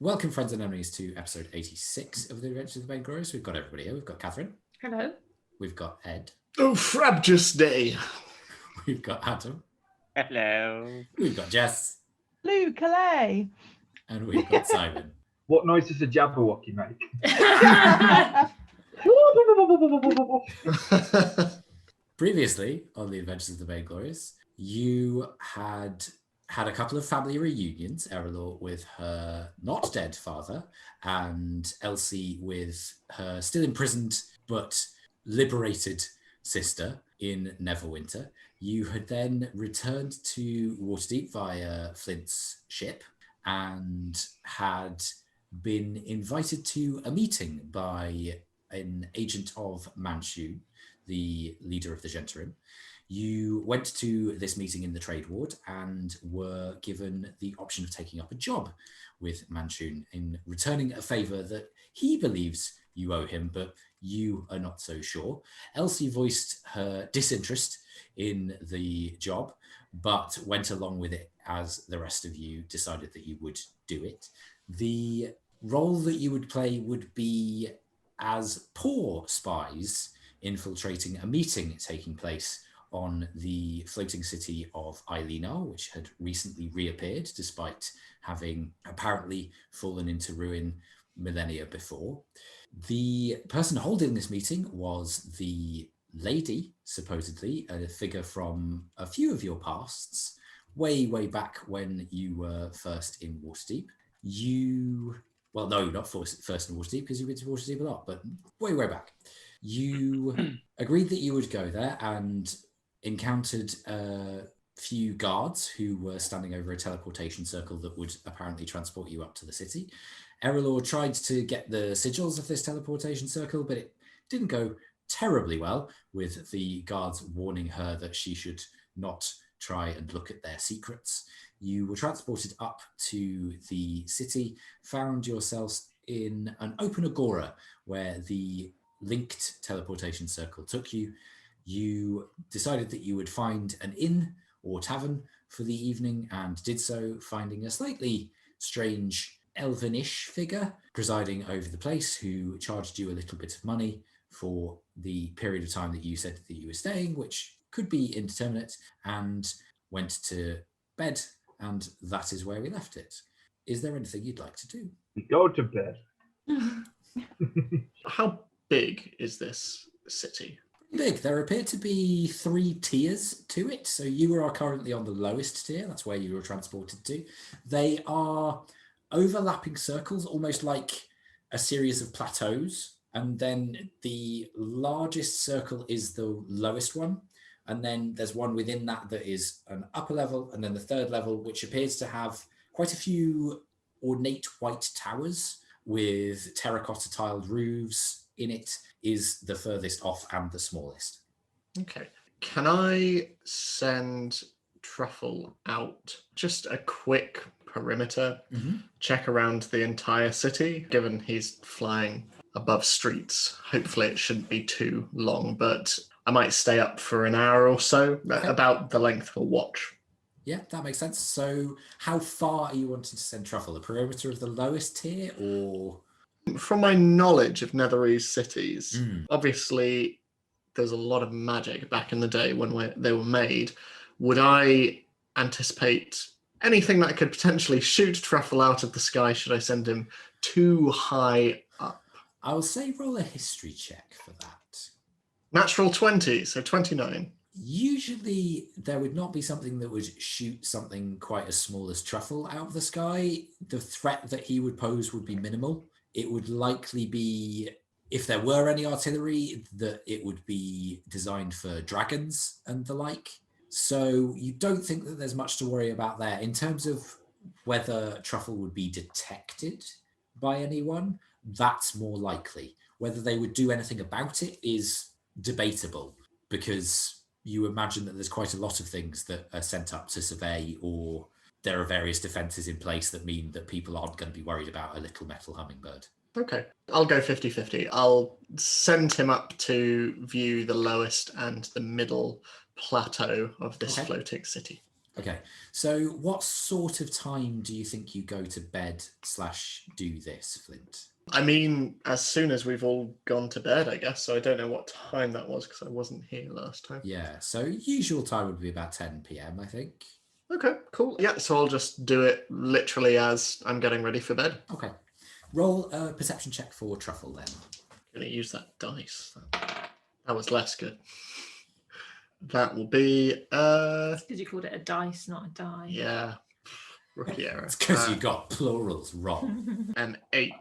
Welcome, friends and enemies, to episode 86 of The Adventures of the Bane Glorious. We've got everybody here. We've got Kathryn. Hello. We've got Ed. Oh, frabjous day. We've got Adam. Hello. We've got Jess. Lou Calais. And we've got Simon. What noise does a Jabberwocky make? Previously, on The Adventures of the Bane Glorious, you had a couple of family reunions, Erallur with her not dead father, and Elsie with her still imprisoned but liberated sister in Neverwinter. You had then returned to Waterdeep via Flint's ship and had been invited to a meeting by an agent of Manchun, the leader of the Juniper. You went to this meeting in the trade ward and were given the option of taking up a job with Manchun in returning a favour that he believes you owe him, but you are not so sure. Elsie voiced her disinterest in the job, but went along with it as the rest of you decided that you would do it. The role that you would play would be as poor spies infiltrating a meeting taking place on the floating city of Eileanar, which had recently reappeared despite having apparently fallen into ruin millennia before. The person holding this meeting was the lady, supposedly, a figure from a few of your pasts, way back when you were first in Waterdeep. Well, no, not first in Waterdeep, because you've been to Waterdeep a lot, but way back. You agreed that you would go there and encountered a few guards who were standing over a teleportation circle that would apparently transport you up to the city. Erallur tried to get the sigils of this teleportation circle, but it didn't go terribly well, with the guards warning her that she should not try and look at their secrets. You were transported up to the city, found yourselves in an open agora where the linked teleportation circle took you. You decided that you would find an inn or tavern for the evening and did so, finding a slightly strange elvenish figure presiding over the place who charged you a little bit of money for the period of time that you said that you were staying, which could be indeterminate, and went to bed, and that is where we left it. Is there anything you'd like to do? We go to bed. How big is this city? Big. There appear to be 3 tiers to it. So you are currently on the lowest tier. That's where you were transported to. They are overlapping circles, almost like a series of plateaus. And then the largest circle is the lowest one. And then there's one within that that is an upper level. And then the third level, which appears to have quite a few ornate white towers with terracotta tiled roofs in it, is the furthest off and the smallest. Okay. Can I send Truffle out? Just a quick perimeter check around the entire city, given he's flying above streets. Hopefully it shouldn't be too long, but I might stay up for an hour or so, okay. About the length of a watch. Yeah, that makes sense. So how far are you wanting to send Truffle? The perimeter of the lowest tier, or...? From my knowledge of Netherese cities, obviously there's a lot of magic back in the day when they were made. Would I anticipate anything that could potentially shoot Truffle out of the sky should I send him too high up? I will say roll a history check for that. Natural 20, so 29. Usually there would not be something that would shoot something quite as small as Truffle out of the sky. The threat that he would pose would be minimal. It would likely be, if there were any artillery, that it would be designed for dragons and the like. So you don't think that there's much to worry about there. In terms of whether Truffle would be detected by anyone, that's more likely. Whether they would do anything about it is debatable, because you imagine that there's quite a lot of things that are sent up to survey, or there are various defences in place that mean that people aren't going to be worried about a little metal hummingbird. Okay, I'll go 50-50. I'll send him up to view the lowest and the middle plateau of this floating city. Okay, so what sort of time do you think you go to bed / do this, Flint? I mean, as soon as we've all gone to bed, I guess. So I don't know what time that was because I wasn't here last time. Yeah, so usual time would be about 10 p.m., I think. Okay, cool. Yeah, so I'll just do it literally as I'm getting ready for bed. Okay. Roll a perception check for Truffle then. Gonna use that dice. That was less good. That will be Because you called it a dice, not a die. yeah. Rookie error. It's because you got plurals wrong. An 8.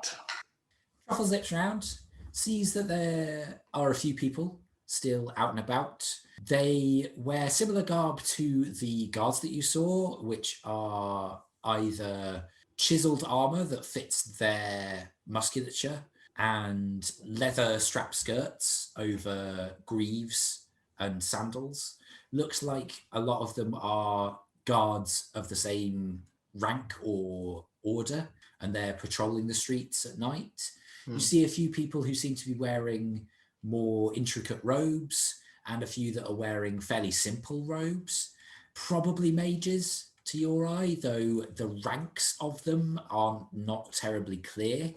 Truffle zips round, sees that there are a few people still out and about. They wear similar garb to the guards that you saw, which are either chiseled armor that fits their musculature and leather strap skirts over greaves and sandals. Looks like a lot of them are guards of the same rank or order, and they're patrolling the streets at night. You see a few people who seem to be wearing more intricate robes and a few that are wearing fairly simple robes. Probably mages to your eye, though the ranks of them are not terribly clear.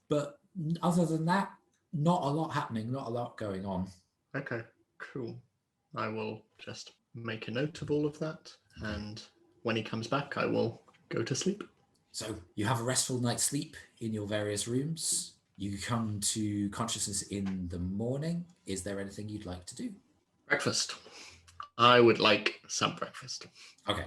But other than that, not a lot happening, not a lot going on. Okay, cool. I will just make a note of all of that, and when he comes back, I will go to sleep. So you have a restful night's sleep in your various rooms. You come to consciousness in the morning. Is there anything you'd like to do? Breakfast. I would like some breakfast. Okay.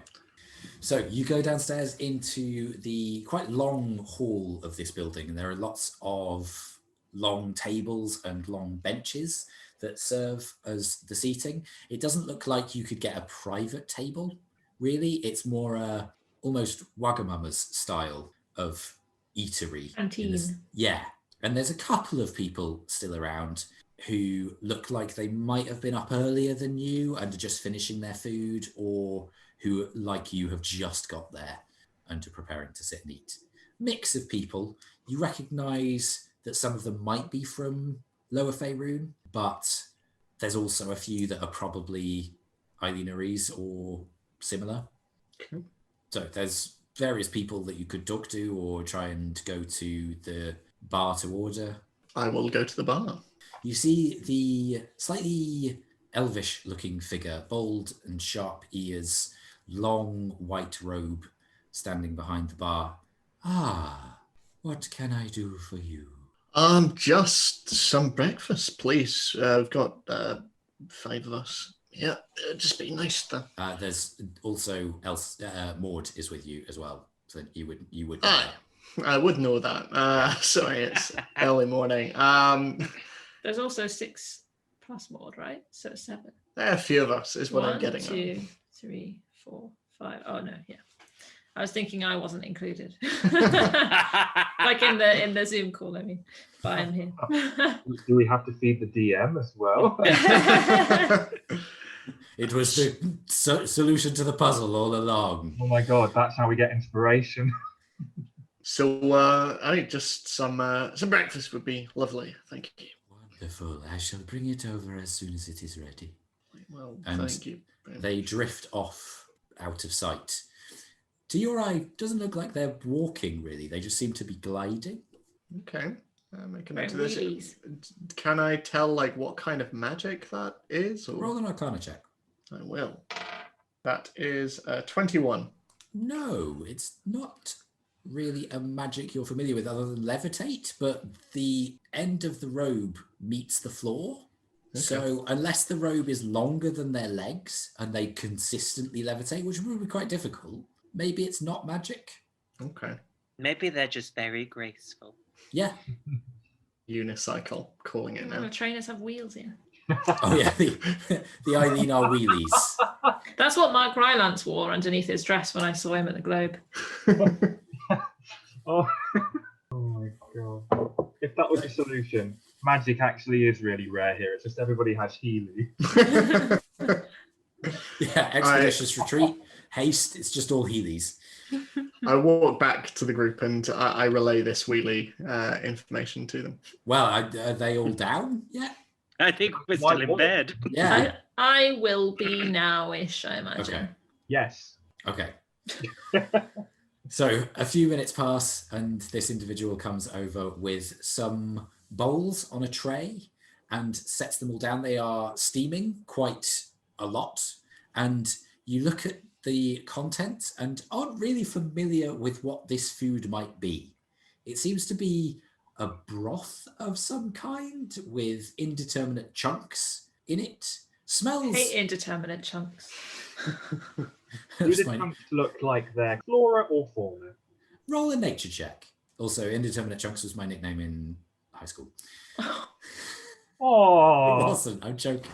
So you go downstairs into the quite long hall of this building, and there are lots of long tables and long benches that serve as the seating. It doesn't look like you could get a private table, really. It's more a almost Wagamama's style of eatery. Canteen. Yeah. And there's a couple of people still around who look like they might have been up earlier than you and are just finishing their food, or who, like you, have just got there and are preparing to sit and eat. Mix of people. You recognize that some of them might be from Lower Faerun, but there's also a few that are probably Eileanarese or similar. Okay. So there's various people that you could talk to or try and go to the bar to order. I will go to the bar. You see the slightly elvish looking figure, bold and sharp ears, long white robe, standing behind the bar. Ah, what can I do for you? Just some breakfast, please. We've got 5 of us. Yeah, just be nice then. There's also Maud is with you as well, so you would. I would know that. Sorry, it's early morning. There's also 6 plus Maud, right? So 7. A few of us is what I'm getting 2, 3, 4, 5. Oh no, yeah. I was thinking I wasn't included. Like in the Zoom call, I mean. But I'm here. Do we have to feed the DM as well? It was the solution to the puzzle all along. Oh my god, that's how we get inspiration. So I think just some breakfast would be lovely. Thank you. Wonderful. I shall bring it over as soon as it is ready. Well, And thank you. they drift off out of sight. To your eye, doesn't look like they're walking, really. They just seem to be gliding. Okay. Make a note Right, of this. wheelies. Can I tell like what kind of magic that is? Or... Roll an Arcana check. I will. That is 21. No, it's not really a magic you're familiar with other than levitate, but the end of the robe meets the floor. Okay. So unless the robe is longer than their legs and they consistently levitate, which would be quite difficult, maybe it's not magic. Okay. Maybe they're just very graceful. Yeah. Unicycle, calling it now. The trainers have wheels in. Oh yeah, the Eileanar wheelies. That's what Mark Rylance wore underneath his dress when I saw him at the Globe. Oh my god. If that was the solution, magic actually is really rare here. It's just everybody has Healy. Yeah, expeditious retreat, haste, it's just all Heelys. I walk back to the group and I relay this wheelie information to them. Well, are they all down yet? I think we're still in bed. Yeah. I will be now-ish, I imagine. Okay. Yes. Okay. So a few minutes pass, and this individual comes over with some bowls on a tray and sets them all down. They are steaming quite a lot, and you look at the content and aren't really familiar with what this food might be. It seems to be a broth of some kind with indeterminate chunks in it. Smells. Hate indeterminate chunks. Do the chunks look like they're flora or fauna? Roll a nature check. Also, indeterminate chunks was my nickname in high school. Oh, It wasn't. I'm joking.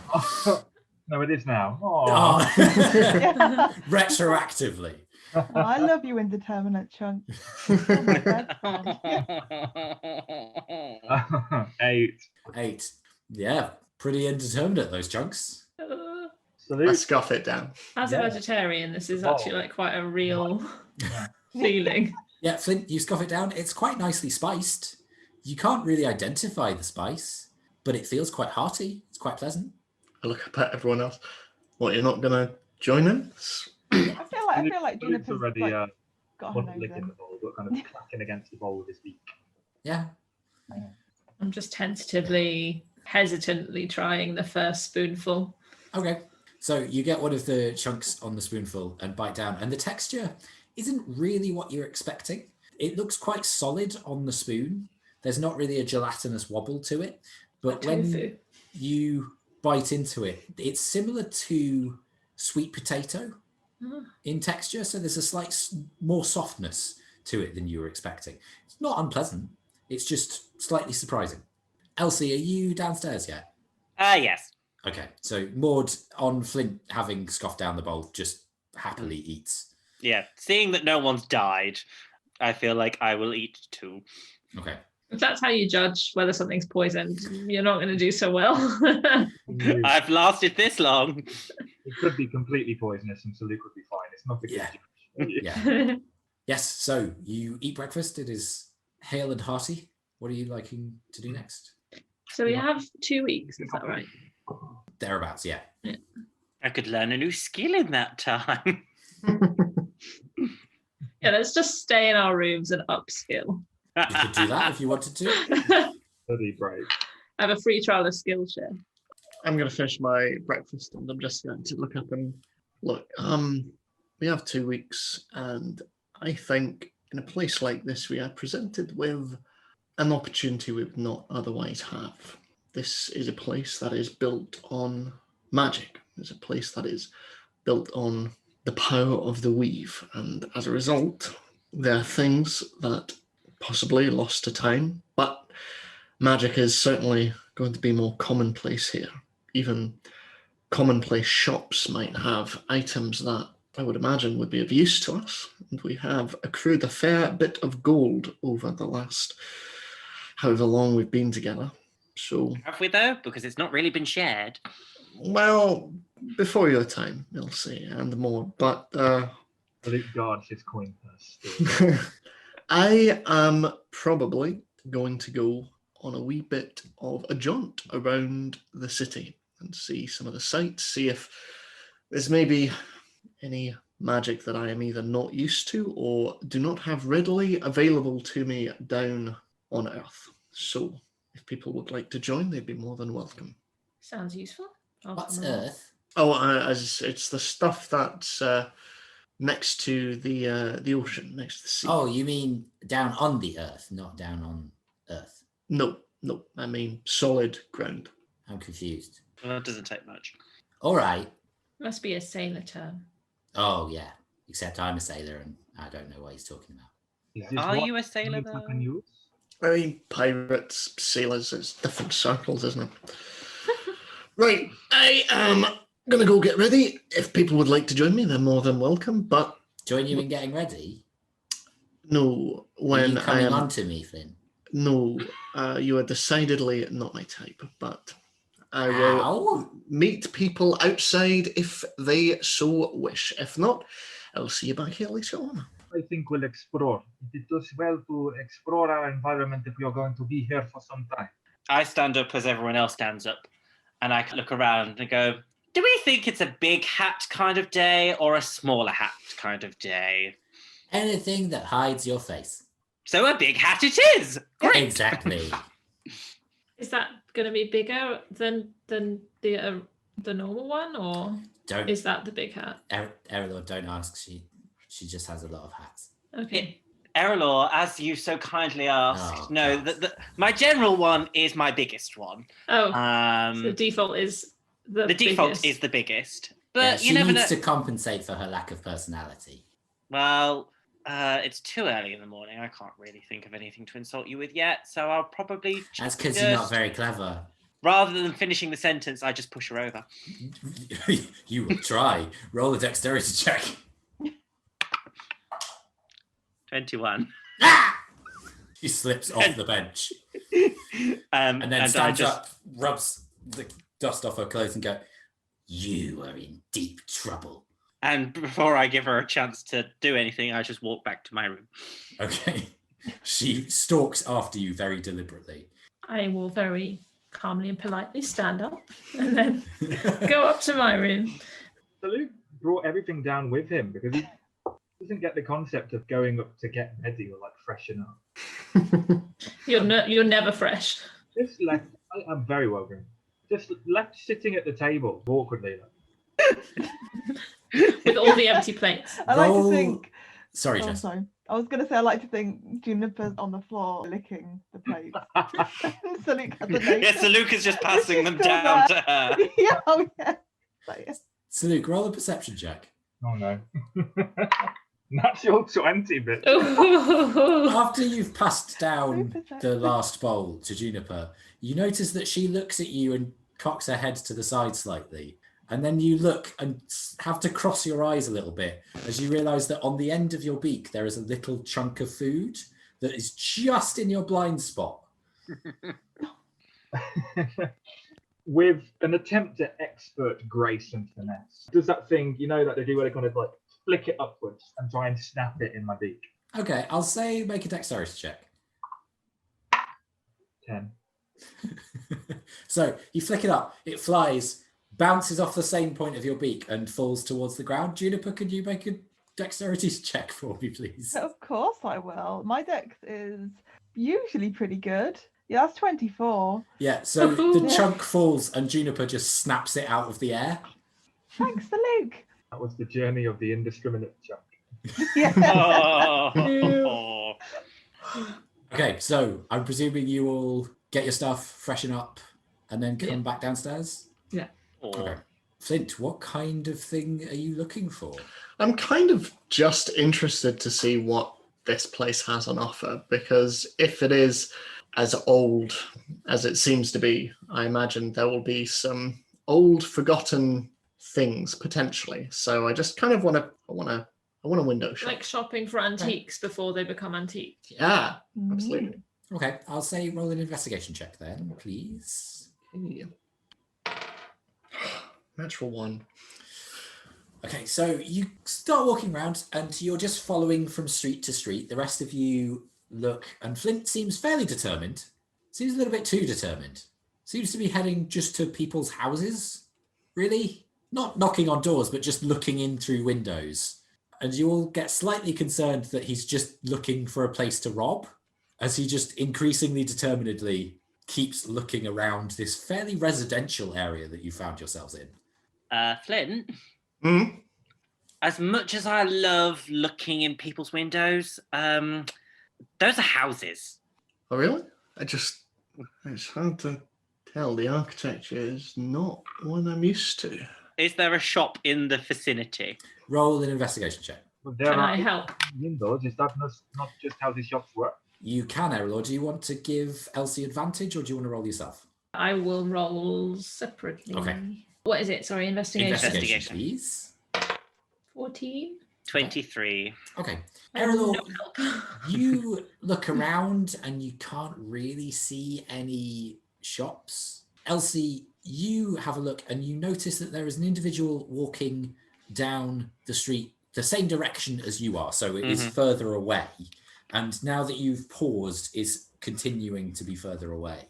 No, it is now. Oh. Yeah. Retroactively. Oh, I love you, indeterminate chunk. Oh my God. 8. 8. Yeah, pretty indeterminate, those chunks. I Salute. scoff it down. As a Yeah. vegetarian, this is actually like quite a real feeling. Yeah, Flint, you scoff it down. It's quite nicely spiced. You can't really identify the spice, but it feels quite hearty. It's quite pleasant. I look up at everyone else. What, you're not gonna join in? I feel like Salute's Juniper's already like, got her one nose licking in. the bowl, but kind of clacking against the bowl with his beak. Yeah. I'm just tentatively, hesitantly trying the first spoonful. Okay. So you get one of the chunks on the spoonful and bite down, and the texture isn't really what you're expecting. It looks quite solid on the spoon. There's not really a gelatinous wobble to it, but Like when tofu. you bite into it, it's similar to sweet potato in texture. So there's a slight more softness to it than you were expecting. It's not unpleasant. It's just slightly surprising. Elsie, are you downstairs yet? Yes. Okay, so Maud, on Flint having scoffed down the bowl, just happily eats. Yeah. Seeing that no one's died, I feel like I will eat too. Okay. If that's how you judge whether something's poisoned, you're not going to do so well. I've lasted this long. It could be completely poisonous and Salute would be fine. It's not a good Yeah. judge. Yeah. Yes, so you eat breakfast. It is hale and hearty. What are you liking to do next? So we have 2 weeks, is that right? Thereabouts, yeah. I could learn a new skill in that time. Yeah, let's just stay in our rooms and upskill. You could do that if you wanted to. Bloody brave. I have a free trial of Skillshare. I'm going to finish my breakfast and I'm just going to look up and look. We have 2 weeks, and I think in a place like this, we are presented with an opportunity we would not otherwise have. This is a place that is built on magic. It's a place that is built on the power of the weave, and as a result, there are things that possibly lost to time, but magic is certainly going to be more commonplace here. Even commonplace shops might have items that I would imagine would be of use to us, and we have accrued a fair bit of gold over the last however long we've been together. So, Have we though? Because it's not really been shared. well, before your time, Elsie, and more, but Salute guards his coin purse still. I am probably going to go on a wee bit of a jaunt around the city and see some of the sights, see if there's maybe any magic that I am either not used to or do not have readily available to me down on Earth. So if people would like to join, they'd be more than welcome. Sounds useful. What's Awesome. Earth? Oh, it's the stuff that's next to the ocean, next to the sea. Oh, you mean down on the Earth, not down on Earth. No, I mean solid ground. I'm confused. Well, that doesn't take much. All right. Must be a sailor term. Oh, yeah. Except I'm a sailor and I don't know what he's talking about. Is this Are what you a sailor Juniper though? can use? I mean, pirates, sailors, it's different circles, isn't it? Right, I am going to go get ready. If people would like to join me, they're more than welcome. But Join you in getting ready? no, Are when you I coming am... on to me, Flynn? No, you are decidedly not my type, but I will Ow. meet people outside if they so wish. If not, I'll see you back here later on. I think we'll explore. It does well to explore our environment if we are going to be here for some time. I stand up as everyone else stands up, and I look around and go, Do we think it's a big hat kind of day or a smaller hat kind of day? Anything that hides your face. So a big hat it is. Great. Exactly. Is that going to be bigger than the normal one, or Don't, is that the big hat? Erallur, don't ask. She just has a lot of hats. Okay. Erallur, as you so kindly asked, Oh, no, God. my general one is my biggest one. Oh, so the default is the default biggest. is the biggest. Yeah, But she you never know. needs to compensate for her lack of personality. Well, it's too early in the morning. I can't really think of anything to insult you with yet, so I'll probably That's because you're not very clever. rather than finishing the sentence, I just push her over. You will try. Roll a dexterity check. 21. She slips off the bench And and then I stands just up, rubs the dust off her clothes and go, "You are in deep trouble." and before I give her a chance to do anything, I just walk back to my room. Okay. She stalks after you very deliberately. I will very calmly and politely stand up and then go up to my room. So Luke brought everything down with him because he doesn't get the concept of going up to get ready or like freshen up. You're never fresh. Just left. I'm very well groomed. Just left sitting at the table awkwardly. With all the empty plates. I like Roll- to think. Sorry, Oh, Jess. sorry. I was going to say I like to think Juniper's on the floor licking the plate. So Luke has a name. Yes, so Luke is just passing them Still down there. to her. Yeah, oh yeah. Like, yeah. So Luke, roll a perception check. Oh no. Natural 20 bit. After you've passed down Super the last bowl to Juniper, you notice that she looks at you and cocks her head to the side slightly. And then you look and have to cross your eyes a little bit as you realize that on the end of your beak, there is a little chunk of food that is just in your blind spot. With an attempt at expert grace and finesse. Does that thing, you know, that they do where they kind of like flick it upwards and try and snap it in my beak? Okay, I'll say make a dexterity check. 10. So you flick it up, it flies, bounces off the same point of your beak and falls towards the ground. Juniper, could you make a dexterity check for me, please? Of course I will. My dex is usually pretty good. Yeah, that's 24. Yeah, so the chunk falls and Juniper just snaps it out of the air. Thanks to Luke. That was the journey of the indiscriminate chunk. Yeah. Oh. Okay, so I'm presuming you all get your stuff, freshen up, and then come Yeah. back downstairs? Okay. Flint, what kind of thing are you looking for? I'm kind of just interested to see what this place has on offer, because if it is as old as it seems to be, I imagine there will be some old forgotten things potentially. So I just kind of want to window shop. Like shopping for antiques before they become antiques. Yeah, absolutely. Okay, I'll say roll an investigation check then, please. Yeah. Natural 1. Okay, so you start walking around and you're just following from street to street. The rest of you look, and Flint seems fairly determined. Seems a little bit too determined. Seems to be heading just to people's houses, really. Not knocking on doors, but just looking in through windows. And you all get slightly concerned that he's just looking for a place to rob, as he just increasingly determinedly keeps looking around this fairly residential area that you found yourselves in. Flint, Hmm? as much as I love looking in people's windows, those are houses. Oh, really? It's hard to tell. The architecture is not what I'm used to. Is there a shop in the vicinity? Roll an investigation check. But there Can are I help? windows. Is that not just how these shops work? You can, Erallur. Do you want to give Elsie advantage or do you want to roll yourself? I will roll separately. Okay. What is it? Sorry, investigation. Investigation, please. 14. 23. Okay. No Erallur, help. you look around and you can't really see any shops. Elsie, you have a look and you notice that there is an individual walking down the street the same direction as you are, so it is further away. And now that you've paused, is continuing to be further away.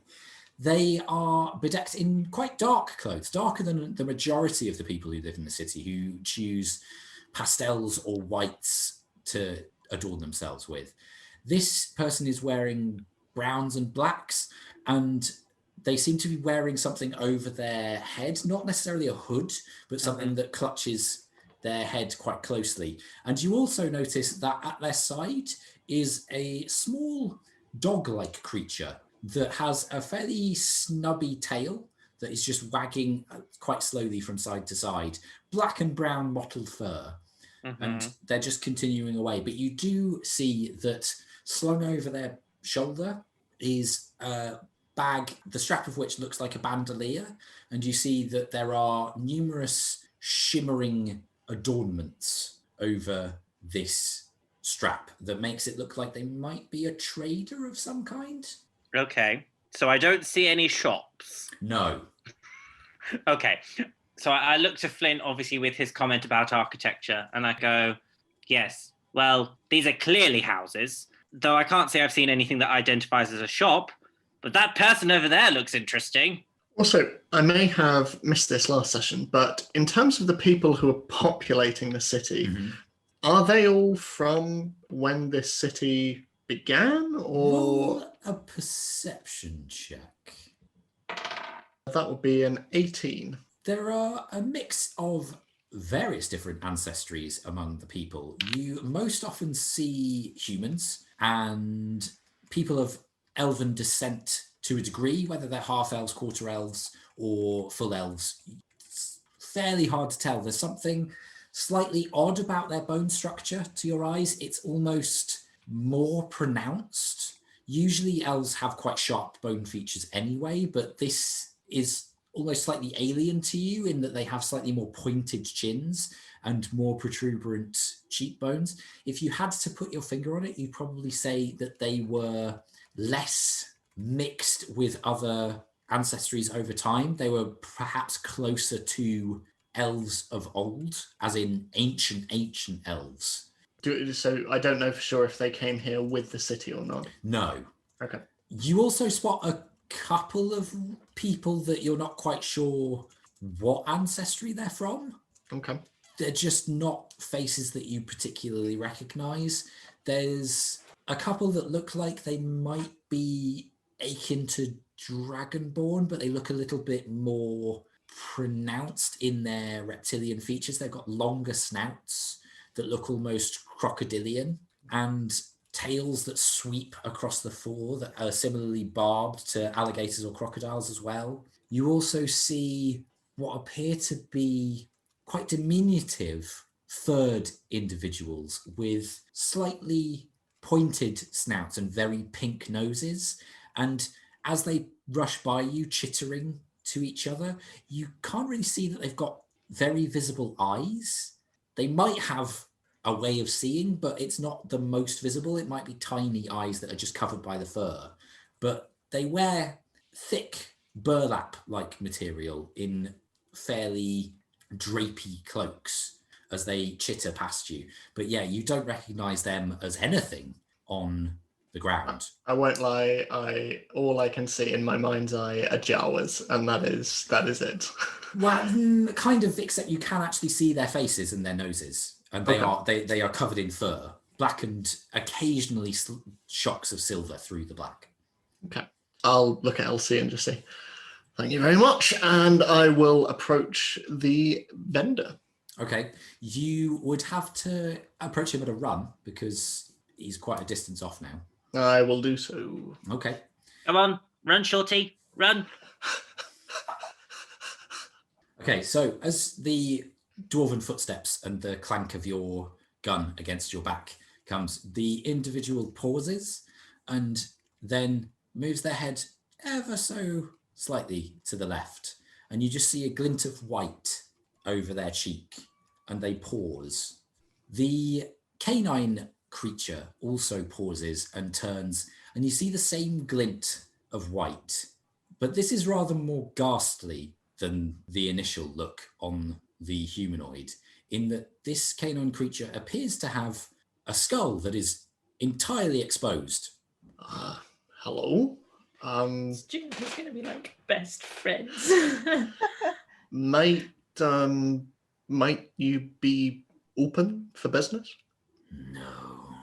They are bedecked in quite dark clothes, darker than the majority of the people who live in the city, who choose pastels or whites to adorn themselves with. This person is wearing browns and blacks, and they seem to be wearing something over their head, not necessarily a hood, but something that clutches their head quite closely. And you also notice that at their side is a small dog-like creature that has a fairly snubby tail that is just wagging quite slowly from side to side. Black and brown mottled fur. And they're just continuing away. But you do see that slung over their shoulder is a bag, the strap of which looks like a bandolier. And you see that there are numerous shimmering adornments over this strap that makes it look like they might be a trader of some kind. Okay. So I don't see any shops. No. Okay. So I look to Flint, obviously, with his comment about architecture, and I go, yes, well, these are clearly houses, though I can't say I've seen anything that identifies as a shop, but that person over there looks interesting. Also, I may have missed this last session, but in terms of the people who are populating the city, are they all from when this city began, or... Roll a perception check. That would be an 18. There are a mix of various different ancestries among the people. You most often see humans and people of elven descent to a degree, whether they're half elves, quarter elves, or full elves. It's fairly hard to tell. There's something slightly odd about their bone structure to your eyes. It's almost more pronounced. Usually elves have quite sharp bone features anyway, but this is almost slightly alien to you in that they have slightly more pointed chins and more protuberant cheekbones. If you had to put your finger on it, you'd probably say that they were less mixed with other ancestries over time. They were perhaps closer to elves of old, as in ancient elves. So I don't know for sure if they came here with the city or not. No. Okay. You also spot a couple of people that you're not quite sure what ancestry they're from. Okay. They're just not faces that you particularly recognize. There's a couple that look like they might be akin to Dragonborn, but they look a little bit more pronounced in their reptilian features. They've got longer snouts that look almost crocodilian and tails that sweep across the floor that are similarly barbed to alligators or crocodiles as well. You also see what appear to be quite diminutive furred individuals with slightly pointed snouts and very pink noses. And as they rush by you, chittering to each other, you can't really see that they've got very visible eyes. They might have a way of seeing, but it's not the most visible. It might be tiny eyes that are just covered by the fur. But they wear thick burlap-like material in fairly drapey cloaks as they chitter past you. But yeah, you don't recognize them as anything on the ground. I won't lie, all I can see in my mind's eye are Jawas, and that is it. Well, kind of, except you can actually see their faces and their noses. And they are covered in fur, black and occasionally shocks of silver through the black. Okay. I'll look at Elsie and just say, thank you very much. And I will approach the vendor. Okay. You would have to approach him at a run because he's quite a distance off now. I will do so. Okay. Come on, run, Shorty, run. Okay, so as the dwarven footsteps and the clank of your gun against your back comes, the individual pauses and then moves their head ever so slightly to the left, and you just see a glint of white over their cheek, and they pause. The canine creature also pauses and turns, and you see the same glint of white, but this is rather more ghastly than the initial look on the humanoid, in that this canine creature appears to have a skull that is entirely exposed. Hello? Juniper's going to be like best friends. Might you be open for business? No.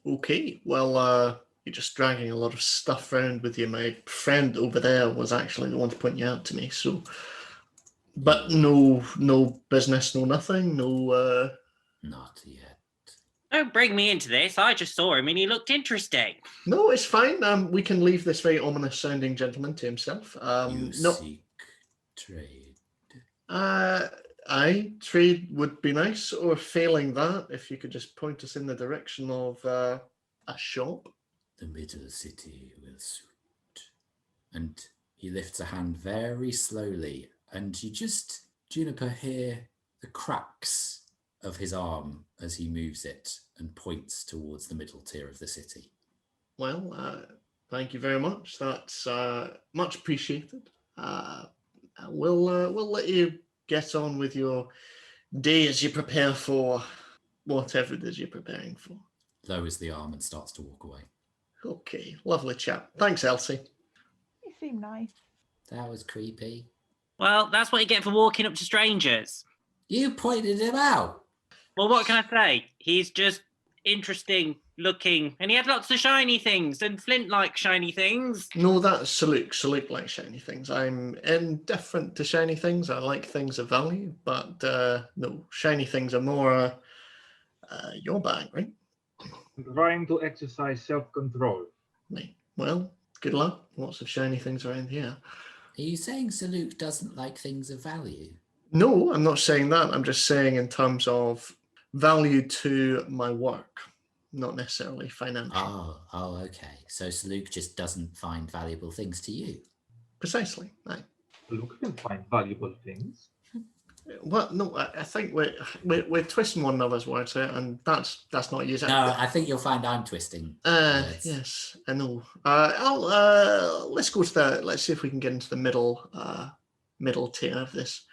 Okay, well, you're just dragging a lot of stuff around with you. My friend over there was actually the one to point you out to me, so... But no business, no nothing, no... Not yet. Don't bring me into this. I just saw him and he looked interesting. No, it's fine. We can leave this very ominous-sounding gentleman to himself. You No, seek trade. trade would be nice, or failing that, if you could just point us in the direction of a shop. The middle city will suit. And he lifts a hand very slowly, and you just, Juniper, hear the cracks of his arm as he moves it and points towards the middle tier of the city. Well, thank you very much. That's much appreciated. We'll let you get on with your day as you prepare for whatever it is you're preparing for. Lowers the arm and starts to walk away. Okay, lovely chat. Thanks, Elsie. You seem nice. That was creepy. Well, that's what you get for walking up to strangers. You pointed him out. Well, what can I say? He's just interesting looking, and he had lots of shiny things, and Flint likes shiny things. No, that's Saluk. Saluk likes shiny things. I'm indifferent to shiny things. I like things of value, but no, shiny things are more your bag, right? I'm trying to exercise self-control. Right. Well, good luck. Lots of shiny things around here. Are you saying Saluk doesn't like things of value? No, I'm not saying that. I'm just saying in terms of value to my work, not necessarily financial. Oh, okay. So Saluk just doesn't find valuable things to you. Precisely. Aye. Look, I can find valuable things. Well, no, I think we're twisting one another's words here, and that's not using. No, I think you'll find I'm twisting. words. Yes, I know. Let's go to let's see if we can get into the middle tier of this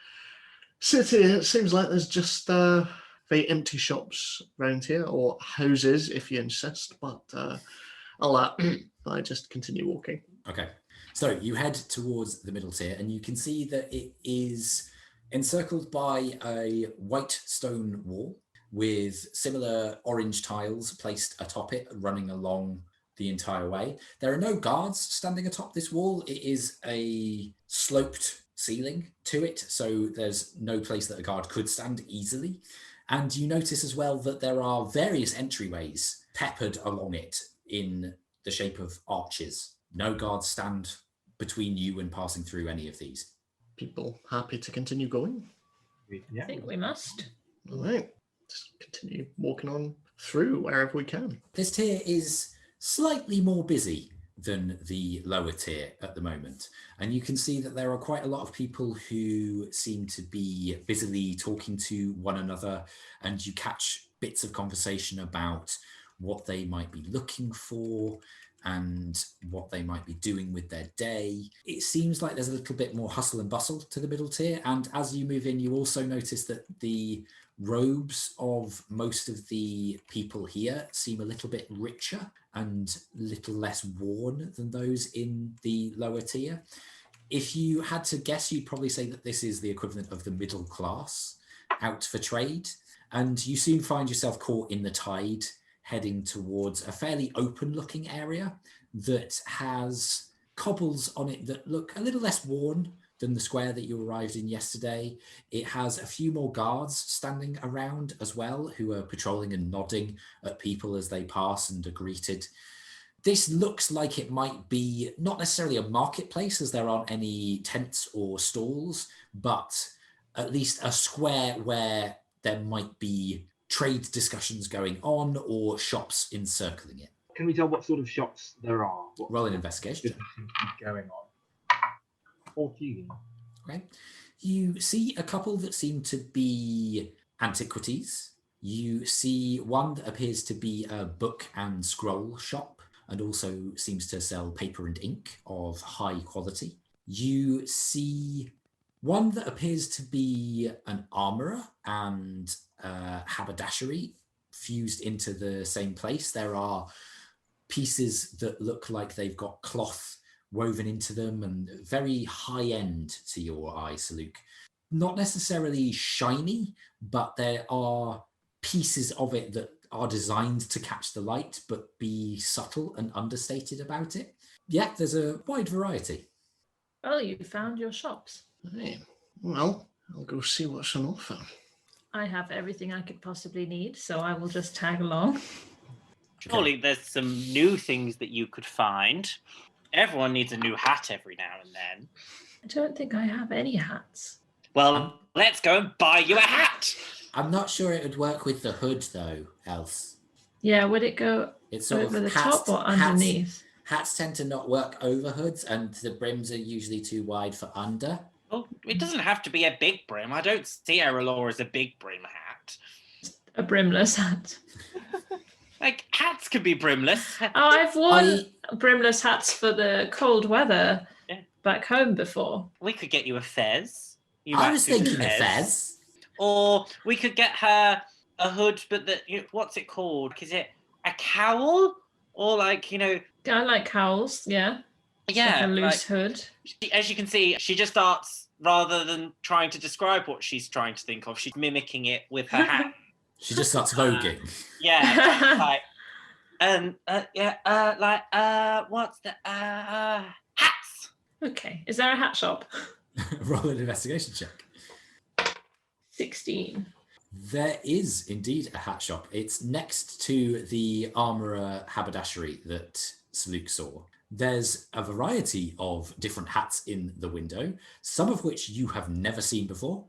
city. It seems like there's just very empty shops around here, or houses if you insist, but I just continue walking. Okay. So you head towards the middle tier, and you can see that it is encircled by a white stone wall with similar orange tiles placed atop it, running along the entire way. There are no guards standing atop this wall. It is a sloped ceiling to it, so there's no place that a guard could stand easily. And you notice as well that there are various entryways peppered along it in the shape of arches. No guards stand between you and passing through any of these. People happy to continue going? I think we must. All right, just continue walking on through wherever we can. This tier is slightly more busy than the lower tier at the moment. And you can see that there are quite a lot of people who seem to be busily talking to one another, and you catch bits of conversation about what they might be looking for and what they might be doing with their day. It seems like there's a little bit more hustle and bustle to the middle tier. And as you move in, you also notice that the robes of most of the people here seem a little bit richer and a little less worn than those in the lower tier. If you had to guess, you'd probably say that this is the equivalent of the middle class out for trade. And you soon find yourself caught in the tide, heading towards a fairly open-looking area that has cobbles on it that look a little less worn than the square that you arrived in yesterday. It has a few more guards standing around as well, who are patrolling and nodding at people as they pass and are greeted. This looks like it might be not necessarily a marketplace, as there aren't any tents or stalls, but at least a square where there might be trade discussions going on or shops encircling it. Can we tell what sort of shops there are? What Roll an sort of investigation. business is going on? 14. Okay. You see a couple that seem to be antiquities. You see one that appears to be a book and scroll shop and also seems to sell paper and ink of high quality. You see one that appears to be an armorer and haberdashery fused into the same place. There are pieces that look like they've got cloth woven into them and very high end to your eye, Saluk. Not necessarily shiny, but there are pieces of it that are designed to catch the light but be subtle and understated about it. Yeah, there's a wide variety. Well, you found your shops. Right. Well, I'll go see what's on offer. I have everything I could possibly need, so I will just tag along. Surely there's some new things that you could find. Everyone needs a new hat every now and then. I don't think I have any hats. Well, let's go and buy you a hat. I'm not sure it would work with the hood though, Else. Yeah, would it go It's sort over of the hats, top or underneath? Hats tend to not work over hoods, and the brims are usually too wide for under. Well, it doesn't have to be a big brim. I don't see Erallur as a big brim hat. A brimless hat. Like, hats can be brimless. Oh, I've worn brimless hats for the cold weather back home before. We could get you a fez. You I might was do the thinking a fez. Or we could get her a hood, but what's it called? Is it a cowl? Or like, I like cowls, yeah. yeah, Like a loose hood. As you can see, she just starts, rather than trying to describe what she's trying to think of, she's mimicking it with her hat. She just starts voguing. Yeah, what's the hats? Okay, is there a hat shop? Roll an investigation check. 16. There is indeed a hat shop. It's next to the armourer haberdashery that Saluk saw. There's a variety of different hats in the window, some of which you have never seen before.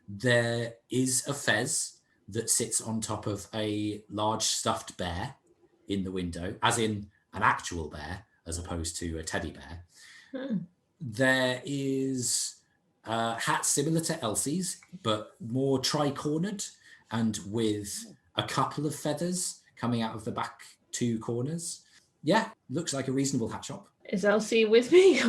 There is a fez that sits on top of a large stuffed bear in the window, as in an actual bear, as opposed to a teddy bear. There is hats similar to Elsie's, but more tri-cornered and with a couple of feathers coming out of the back two corners. Yeah, looks like a reasonable hat shop. Is Elsie with me?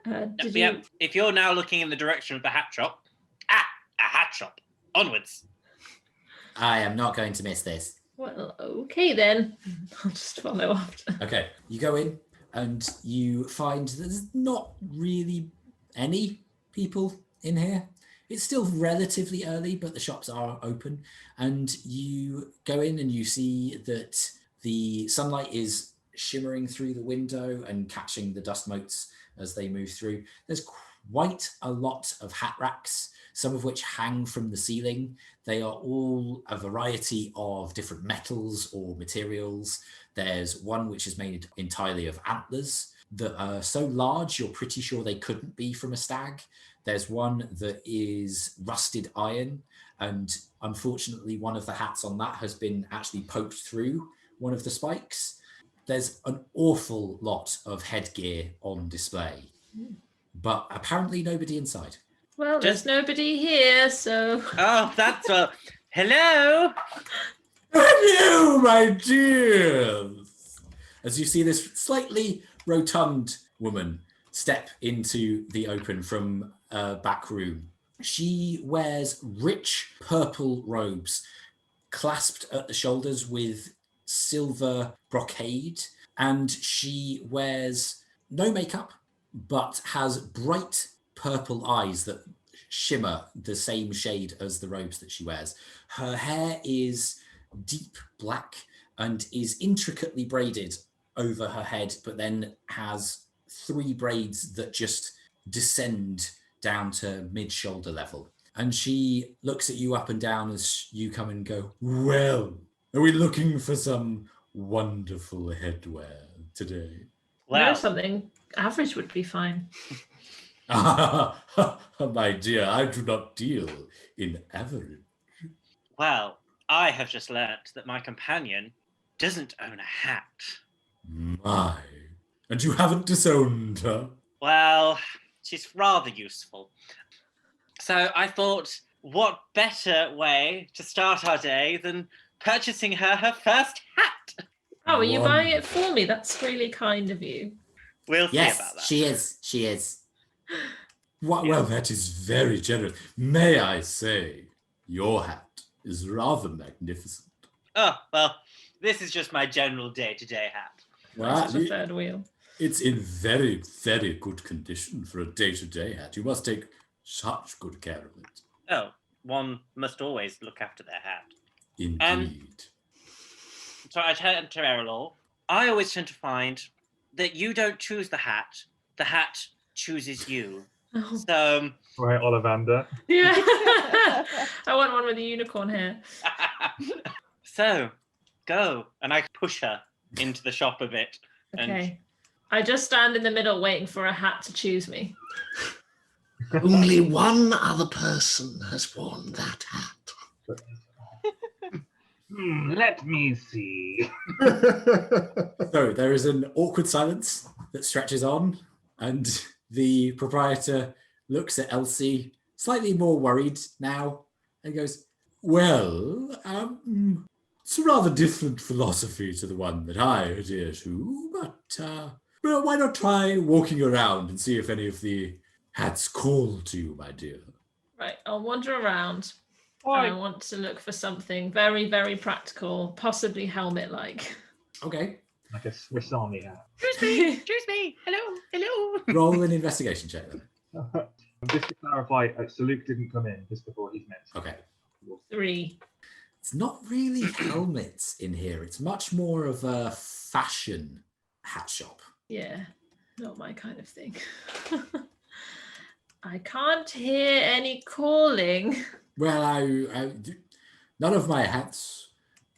If you're now looking in the direction of the hat shop, a hat shop. Onwards. I am not going to miss this. Well, okay then. I'll just follow after. Okay, you go in and you find there's not really any people in here. It's still relatively early, but the shops are open. And you go in and you see that the sunlight is shimmering through the window and catching the dust motes as they move through. There's quite a lot of hat racks, some of which hang from the ceiling. They are all a variety of different metals or materials. There's one which is made entirely of antlers that are so large you're pretty sure they couldn't be from a stag. There's one that is rusted iron, and unfortunately one of the hats on that has been actually poked through one of the spikes. There's an awful lot of headgear on display, but apparently nobody inside. Well, there's nobody here, so... Oh, that's hello! Hello, my dears! As you see this slightly rotund woman step into the open from a back room. She wears rich purple robes clasped at the shoulders with silver brocade, and she wears no makeup but has bright purple eyes that shimmer the same shade as the robes that she wears. Her hair is deep black and is intricately braided over her head, but then has 3 braids that just descend down to mid-shoulder level. And she looks at you up and down as you come and go, well, are we looking for some wonderful headwear today? Well, something average would be fine. My dear, I do not deal in average. Well, I have just learnt that my companion doesn't own a hat. My. And you haven't disowned her? Well, she's rather useful. So I thought, what better way to start our day than purchasing her first hat? Oh, are you buying it for me? That's really kind of you. We'll see about that. Yes, she is. Well, that is very generous. May I say, your hat is rather magnificent. Oh, well, this is just my general day-to-day hat. Well, Nice as a third wheel. it's in very, very good condition for a day-to-day hat. You must take such good care of it. Oh, one must always look after their hat. Indeed. So I turn to Erallur. I always tend to find that you don't choose the hat chooses you. Oh. So, Right, Ollivander. Yeah. I want one with a unicorn hair. so go. And I push her into the shop a bit. Okay. I just stand in the middle waiting for a hat to choose me. Only one other person has worn that hat. Let me see. So there is an awkward silence that stretches on, and the proprietor looks at Elsie, slightly more worried now, and goes, well, it's a rather different philosophy to the one that I adhere to, but well, why not try walking around and see if any of the hats call to you, my dear? Right, I'll wander around. I want to look for something very, very practical, possibly helmet-like. Okay. Like a Swiss Army hat. Choose me. Hello. Roll an investigation check then. Just to clarify, so Luke didn't come in just before he's next. Okay. 3. It's not really helmets in here. It's much more of a fashion hat shop. Yeah, not my kind of thing. I can't hear any calling. Well, none of my hats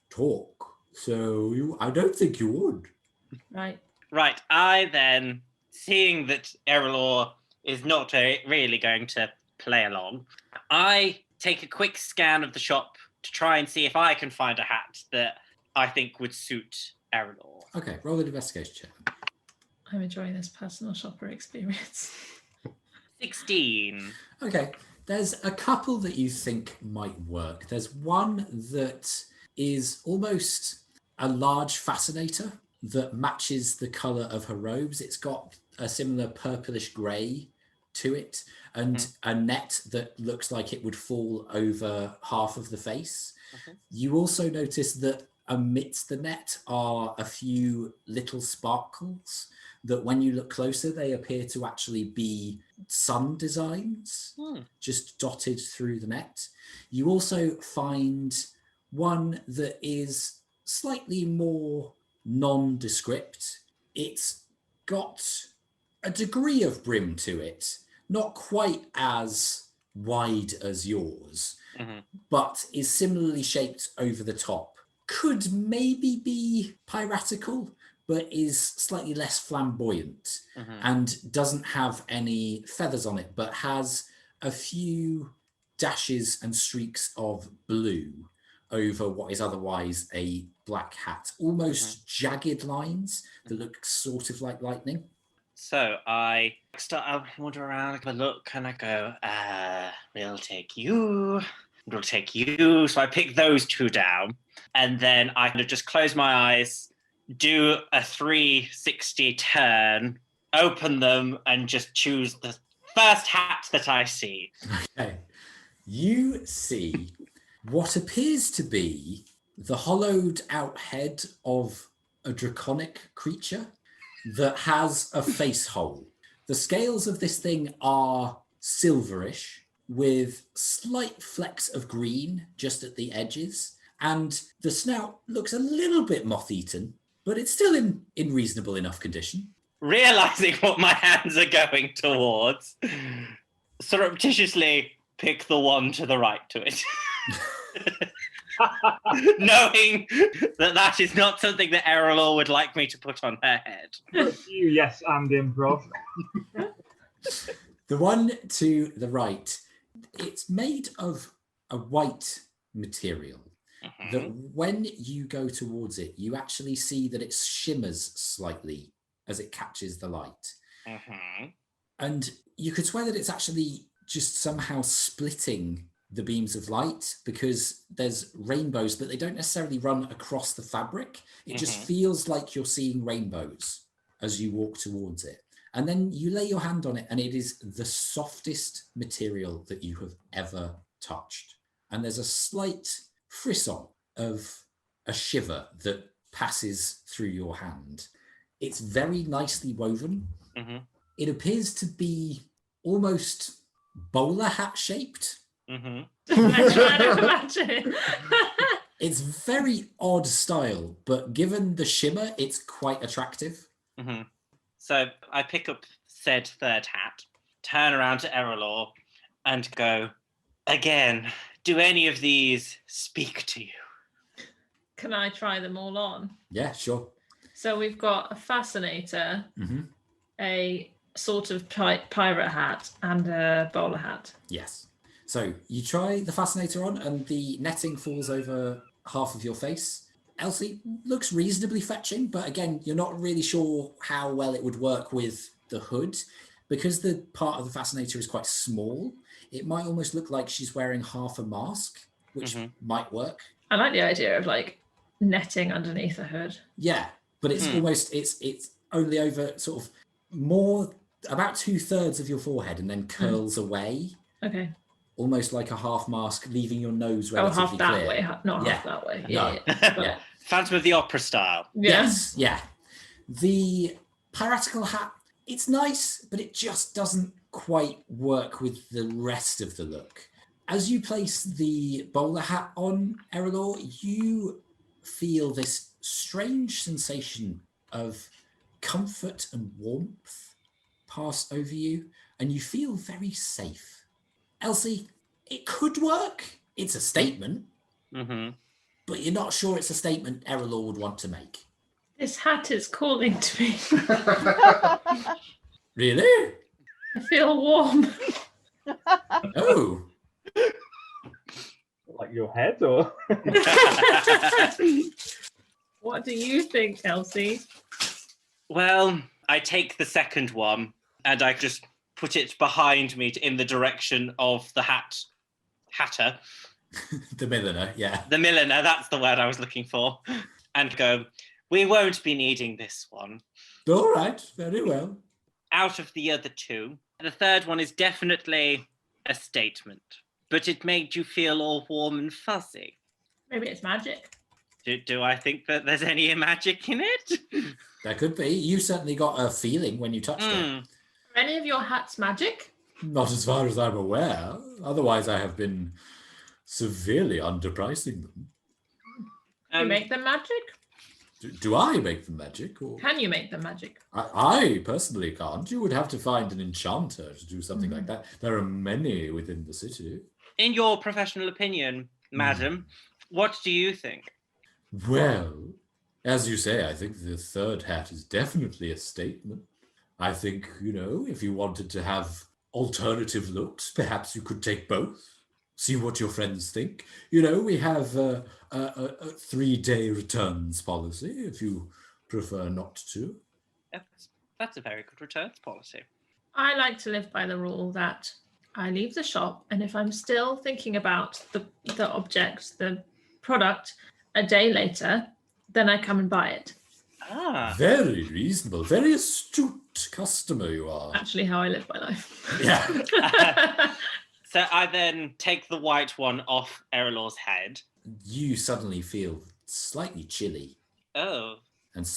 talk, so I don't think you would. Right. Right. I then, seeing that Erallur is not really going to play along, I take a quick scan of the shop to try and see if I can find a hat that I think would suit Erallur. Okay, roll an investigation check. I'm enjoying this personal shopper experience. 16. Okay, there's a couple that you think might work. There's one that is almost a large fascinator that matches the colour of her robes. It's got a similar purplish grey to it and a net that looks like it would fall over half of the face. You also notice that amidst the net are a few little sparkles that when you look closer, they appear to actually be sun designs just dotted through the net. You also find one that is slightly more nondescript. It's got a degree of brim to it, not quite as wide as yours, but is similarly shaped over the top. Could maybe be piratical, but is slightly less flamboyant and doesn't have any feathers on it, but has a few dashes and streaks of blue over what is otherwise a black hat. Almost jagged lines that look sort of like lightning. So I wander around, I have a look, and I go, we'll take you. We'll take you. So I pick those two down, and then I kind of just close my eyes, do a 360 turn, open them, and just choose the first hat that I see. Okay. You see what appears to be the hollowed out head of a draconic creature that has a face hole. The scales of this thing are silverish with slight flecks of green just at the edges, and the snout looks a little bit moth-eaten, but it's still in reasonable enough condition. Realizing what my hands are going towards, surreptitiously pick the one to the right to it. Knowing that is not something that Erallur would like me to put on her head. You, yes, and improv. The one to the right, it's made of a white material that when you go towards it, you actually see that it shimmers slightly as it catches the light. And you could swear that it's actually just somehow splitting the beams of light because there's rainbows, but they don't necessarily run across the fabric. It just feels like you're seeing rainbows as you walk towards it. And then you lay your hand on it and it is the softest material that you have ever touched. And there's a slight frisson of a shiver that passes through your hand. It's very nicely woven. Mm-hmm. It appears to be almost bowler hat shaped. Mm-hmm. I'm trying to imagine. It's very odd style, but given the shimmer, it's quite attractive. Mm-hmm. So I pick up said third hat, turn around to Erallur, and go, again, do any of these speak to you? Can I try them all on? Yeah, sure. So we've got a fascinator, Mm-hmm. a sort of pirate hat, and a bowler hat. Yes. So you try the fascinator on, and the netting falls over half of your face. Elsie looks reasonably fetching, but again, you're not really sure how well it would work with the hood. Because the part of the fascinator is quite small, it might almost look like she's wearing half a mask, which might work. I like the idea of like netting underneath a hood. Yeah, but it's almost, it's only over sort of more, about 2/3 of your forehead and then curls away. Okay. Almost like a half mask, leaving your nose relatively half that clear. way, not Yeah. half that way. No. Yeah. Phantom of the Opera style. Yeah. Yes, yeah. The piratical hat, it's nice, but it just doesn't quite work with the rest of the look. As you place the bowler hat on, Erallur, you feel this strange sensation of comfort and warmth pass over you, and you feel very safe. Elsie, it could work. It's a statement, Mm-hmm. but you're not sure it's a statement Erallur would want to make. This hat is calling to me. Really? I feel warm. Oh. Like your head, or What do you think, Elsie? Well, I take the second one and I just put it behind me in the direction of the hatter. The milliner, yeah. The milliner, that's the word I was looking for. And go, we won't be needing this one. All right, very well. Out of the other two, the third one is definitely a statement, but it made you feel all warm and fuzzy. Maybe it's magic. Do I think that there's any magic in it? There could be. You certainly got a feeling when you touched it. Mm. Are any of your hats magic? Not as far as I'm aware. Otherwise, I have been severely underpricing them. You make them magic? Do I make them magic? Or Can you make them magic? I personally can't. You would have to find an enchanter to do something like that. There are many within the city. In your professional opinion, madam, what do you think? Well, as you say, I think the third hat is definitely a statement. I think, if you wanted to have alternative looks, perhaps you could take both. See what your friends think. We have a 3-day returns policy if you prefer not to. That's a very good returns policy. I like to live by the rule that I leave the shop, and if I'm still thinking about the object, the product, a day later, then I come and buy it. Ah. Very reasonable, very astute customer you are. Actually, how I live my life. Yeah. So I then take the white one off Erallur's head. You suddenly feel slightly chilly. Oh. And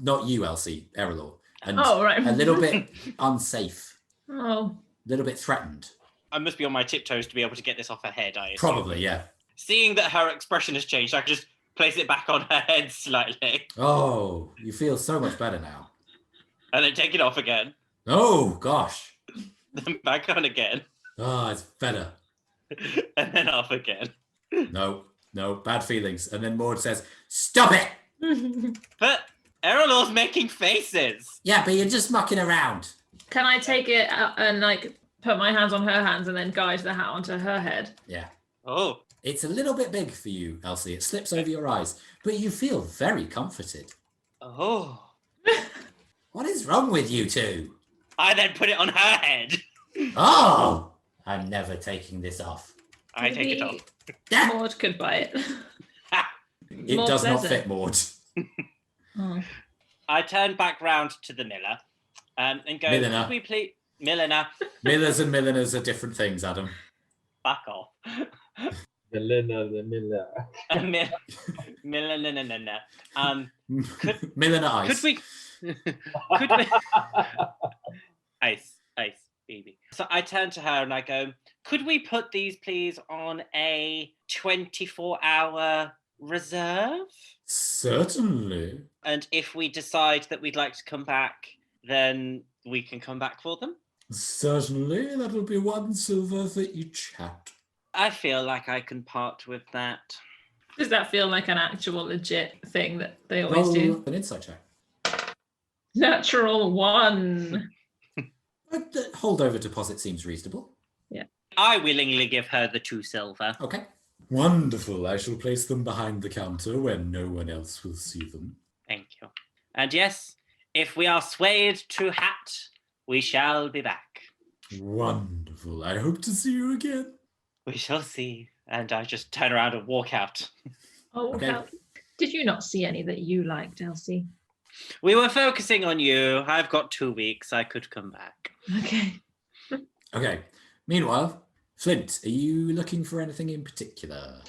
not you, Elsie, Erallur. And Oh, right. a little bit unsafe. Oh. A little bit threatened. I must be on my tiptoes to be able to get this off her head, I assume. Probably, yeah. Seeing that her expression has changed, I can just place it back on her head slightly. Oh, you feel so much better now. And then take it off again. Oh, gosh. Then back on again. Oh, it's better. And then off again. No, bad feelings. And then Maud says, stop it! But Erallur's making faces. Yeah, but you're just mucking around. Can I take it and put my hands on her hands and then guide the hat onto her head? Yeah. Oh. It's a little bit big for you, Elsie. It slips over your eyes, but you feel very comforted. Oh. What is wrong with you two? I then put it on her head. Oh! I'm never taking this off. I take it off. Maud could buy it. It Maud does not says fit Maud. Oh. I turn back round to the miller and go, Milliner. could we please... Milliner. Millers and milliners are different things, Adam. Back off. the miller. Milliner. Milliner ice. Could we... Ice, baby. So I turn to her and I go, could we put these please on a 24-hour reserve? Certainly. And if we decide that we'd like to come back, then we can come back for them? Certainly. That'll be 1 silver for each hat. I feel like I can part with that. Does that feel like an actual legit thing that they always Roll do? an insight check. Natural 1. But the holdover deposit seems reasonable. I willingly give her the 2 silver. Okay. Wonderful. I shall place them behind the counter where no one else will see them. Thank you. And yes, if we are swayed to hat, we shall be back. Wonderful. I hope to see you again. We shall see. And I just turn around and walk out. Oh, Okay. wow. Did you not see any that you liked, Elsie? We were focusing on you. I've got 2 weeks. I could come back. Okay. Okay. Meanwhile, Flint, are you looking for anything in particular?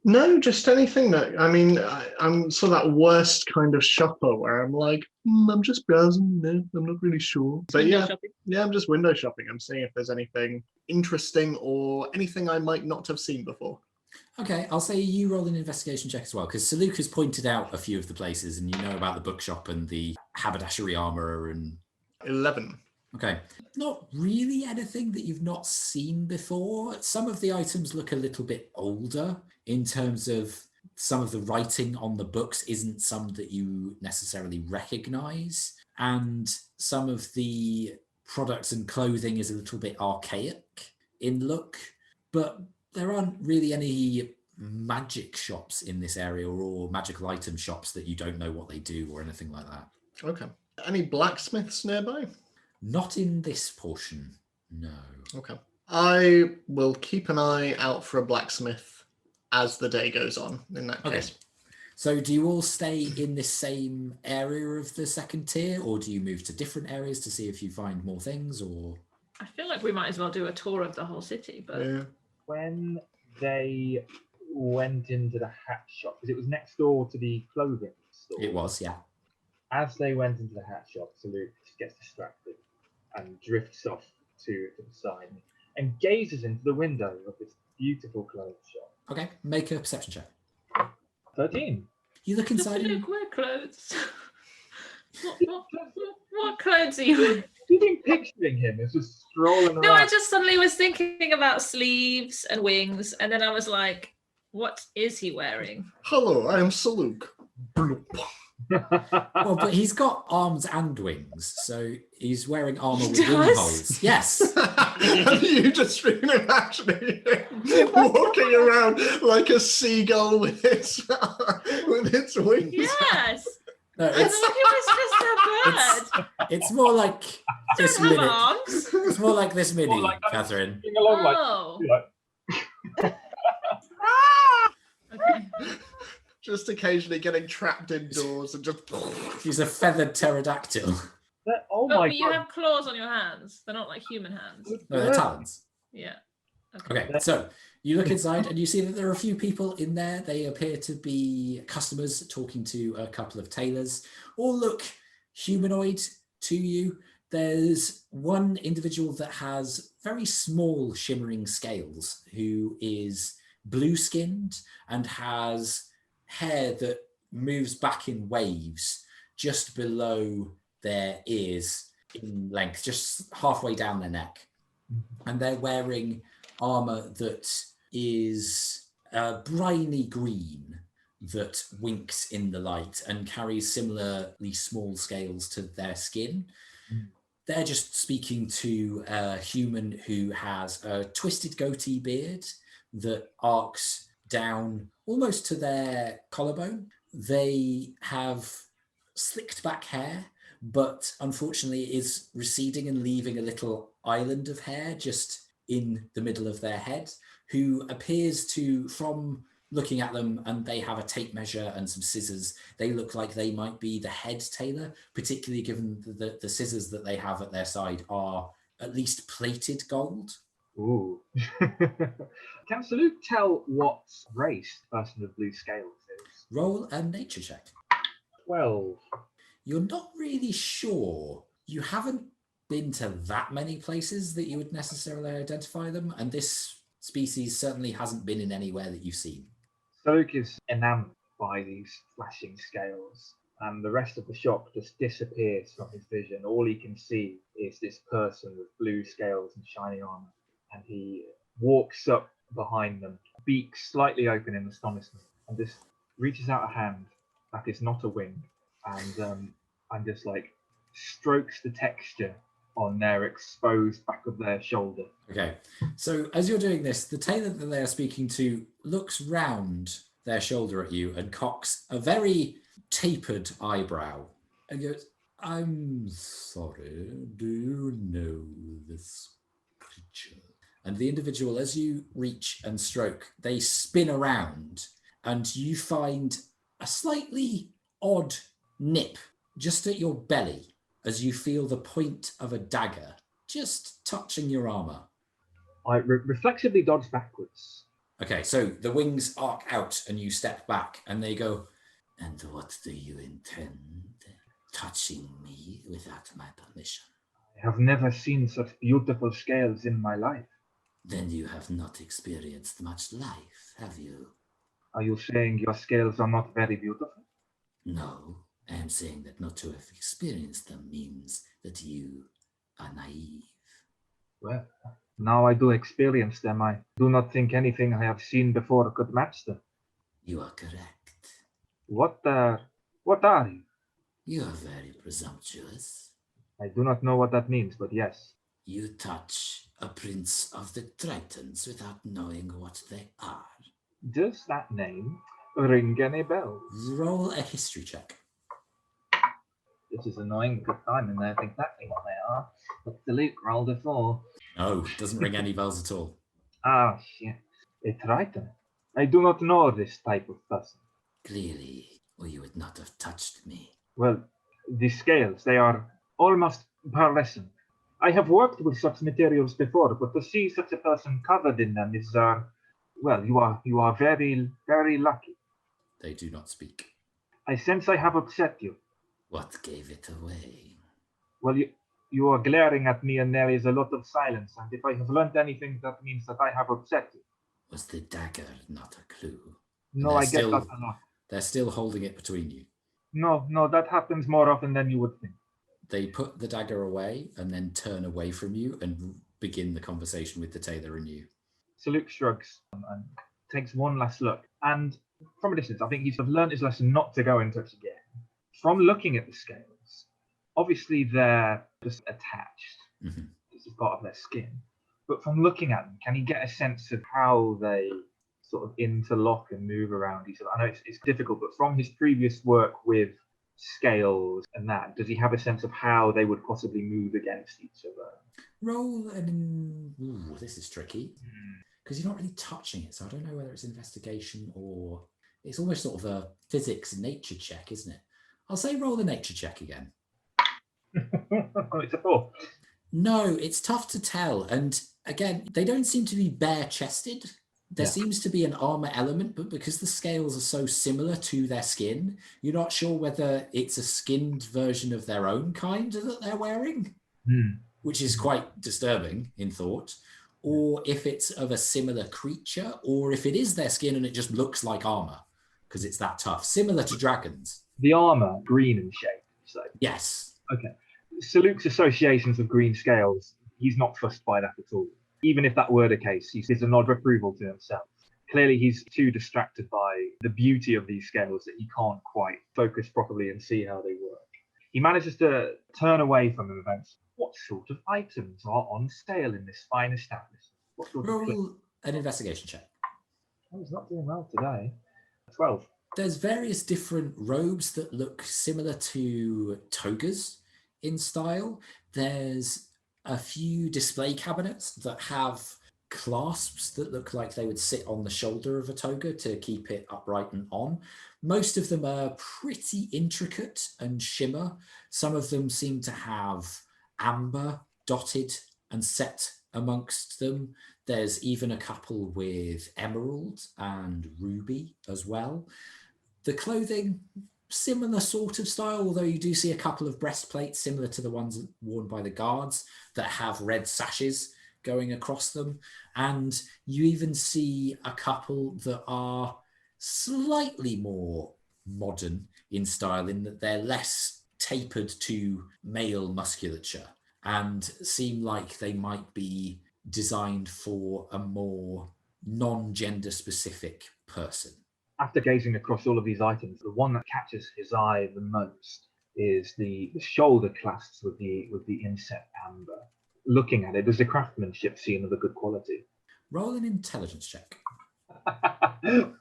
No, just anything that, I mean, I'm sort of that worst kind of shopper where I'm like, I'm just browsing, no, I'm not really sure. But Window yeah, shopping. yeah, I'm just window shopping. I'm seeing if there's anything interesting or anything I might not have seen before. Okay, I'll say you roll an investigation check as well, because Saluk has pointed out a few of the places, and you know about the bookshop and the haberdashery armor and... 11. Okay. Not really anything that you've not seen before. Some of the items look a little bit older in terms of some of the writing on the books isn't some that you necessarily recognize. And some of the products and clothing is a little bit archaic in look. But there aren't really any magic shops in this area or magical item shops that you don't know what they do or anything like that. Okay. Any blacksmiths nearby? Not in this portion, no. Okay. I will keep an eye out for a blacksmith as the day goes on, in that Okay. case. So do you all stay in this same area of the second tier, or do you move to different areas to see if you find more things, or... I feel like we might as well do a tour of the whole city, but Yeah. When they went into the hat shop, because it was next door to the clothing store. It was, yeah. As they went into the hat shop, Salute gets distracted and drifts off to the side and gazes into the window of this beautiful clothes shop. Okay, make a perception check. 13. You look inside Look, and... wear clothes. what clothes are you wearing? Do you think picturing him as just strolling around? No, I just suddenly was thinking about sleeves and wings, and then I was like, what is he wearing? Hello, I am Saluk. Bloop. Well, but he's got arms and wings, so he's wearing armor with He wing does? holes. Yes. Have you just been imagining him walking around like a seagull with its wings? Yes. No, I thought he was just a bird. it's more like this Don't have minute. arms. It's more like this mini, More like Kathryn. Sing along Oh. like Okay. Just occasionally getting trapped indoors and just... He's a feathered pterodactyl. oh Oh, my but you god. have claws on your hands. They're not like human hands. No, they're talons. Yeah. Okay, so you look inside and you see that there are a few people in there. They appear to be customers talking to a couple of tailors. All look humanoid to you. There's one individual that has very small shimmering scales who is blue-skinned and has hair that moves back in waves just below their ears in length, just halfway down their neck. And they're wearing armor that is briny green that winks in the light and carries similarly small scales to their skin. They're just speaking to a human who has a twisted goatee beard that arcs down almost to their collarbone. They have slicked back hair, but unfortunately is receding and leaving a little island of hair just in the middle of their head, who appears to, from looking at them, and they have a tape measure and some scissors, they look like they might be the head tailor, particularly given the scissors that they have at their side are at least plated gold. Ooh. Can Salute tell what race the person with blue scales is? Roll a nature check. 12. you're not really sure. You haven't been to that many places that you would necessarily identify them, and this species certainly hasn't been in anywhere that you've seen. Soak is enamored by these flashing scales, and the rest of the shop just disappears from his vision. All he can see is this person with blue scales and shiny armor, and he walks up behind them, beak slightly open in astonishment, and just reaches out a hand that is not a wing, and just like strokes the texture on their exposed back of their shoulder. Okay, so as you're doing this, the tailor that they are speaking to looks round their shoulder at you and cocks a very tapered eyebrow and goes, "I'm sorry, do you know this creature?" And the individual, as you reach and stroke, they spin around and you find a slightly odd nip just at your belly as you feel the point of a dagger just touching your armor. I reflexively dodge backwards. Okay, so the wings arc out and you step back and they go, "And what do you intend? Touching me without my permission?" I have never seen such beautiful scales in my life. Then you have not experienced much life, have you? Are you saying your scales are not very beautiful? No, I am saying that not to have experienced them means that you are naive. Well, now I do experience them. I do not think anything I have seen before could match them. You are correct. What are you? You are very presumptuous. I do not know what that means, but yes. You touch a prince of the Tritons without knowing what they are. Does that name ring any bells? Roll a history check. This is annoying because I'm in there exactly what they are. But the Luke rolled a 4. No, doesn't ring any bells at all. Ah, shit. A Triton. I do not know this type of person. Clearly, or you would not have touched me. Well, the scales, they are almost pearlescent. I have worked with such materials before, but to see such a person covered in them is, well, you are very, very lucky. They do not speak. I sense I have upset you. What gave it away? Well, you are glaring at me and there is a lot of silence, and if I have learned anything, that means that I have upset you. Was the dagger not a clue? No, I get that a lot. They're still holding it between you. No, that happens more often than you would think. They put the dagger away and then turn away from you and begin the conversation with the tailor and you. So Luke shrugs and takes one last look. And from a distance, I think he's learned his lesson not to go in touch again. From looking at the scales, obviously they're just attached. Mm-hmm. This is part of their skin. But from looking at them, can he get a sense of how they sort of interlock and move around each other? I know it's difficult, but from his previous work with scales and that, does he have a sense of how they would possibly move against each other? Roll an... Ooh, this is tricky. Because you're not really touching it, so I don't know whether it's investigation or... It's almost sort of a physics nature check, isn't it? I'll say roll the nature check again. It's a 4. No, it's tough to tell. And again, they don't seem to be bare-chested. There seems to be an armor element, but because the scales are so similar to their skin, you're not sure whether it's a skinned version of their own kind that they're wearing, which is quite disturbing in thought, or if it's of a similar creature, or if it is their skin and it just looks like armor because it's that tough, similar to dragons. The armor, green in shape, so. Yes. Okay. So Luke's associations with green scales, he's not fussed by that at all. Even if that were the case, he gives a nod of approval to himself. Clearly, he's too distracted by the beauty of these scales that he can't quite focus properly and see how they work. He manages to turn away from them and what sort of items are on sale in this fine establishment? What sort of Roll an investigation check. Oh, he's not doing well today. 12. There's various different robes that look similar to togas in style. There's a few display cabinets that have clasps that look like they would sit on the shoulder of a toga to keep it upright and on. Most of them are pretty intricate and shimmer. Some of them seem to have amber dotted and set amongst them. There's even a couple with emerald and ruby as well. The clothing, similar sort of style, although you do see a couple of breastplates similar to the ones worn by the guards that have red sashes going across them. And you even see a couple that are slightly more modern in style, in that they're less tapered to male musculature and seem like they might be designed for a more non-gender specific person. After gazing across all of these items, the one that catches his eye the most is the shoulder clasps with the inset amber. Looking at it, does the craftsmanship seem of a good quality? Roll an intelligence check.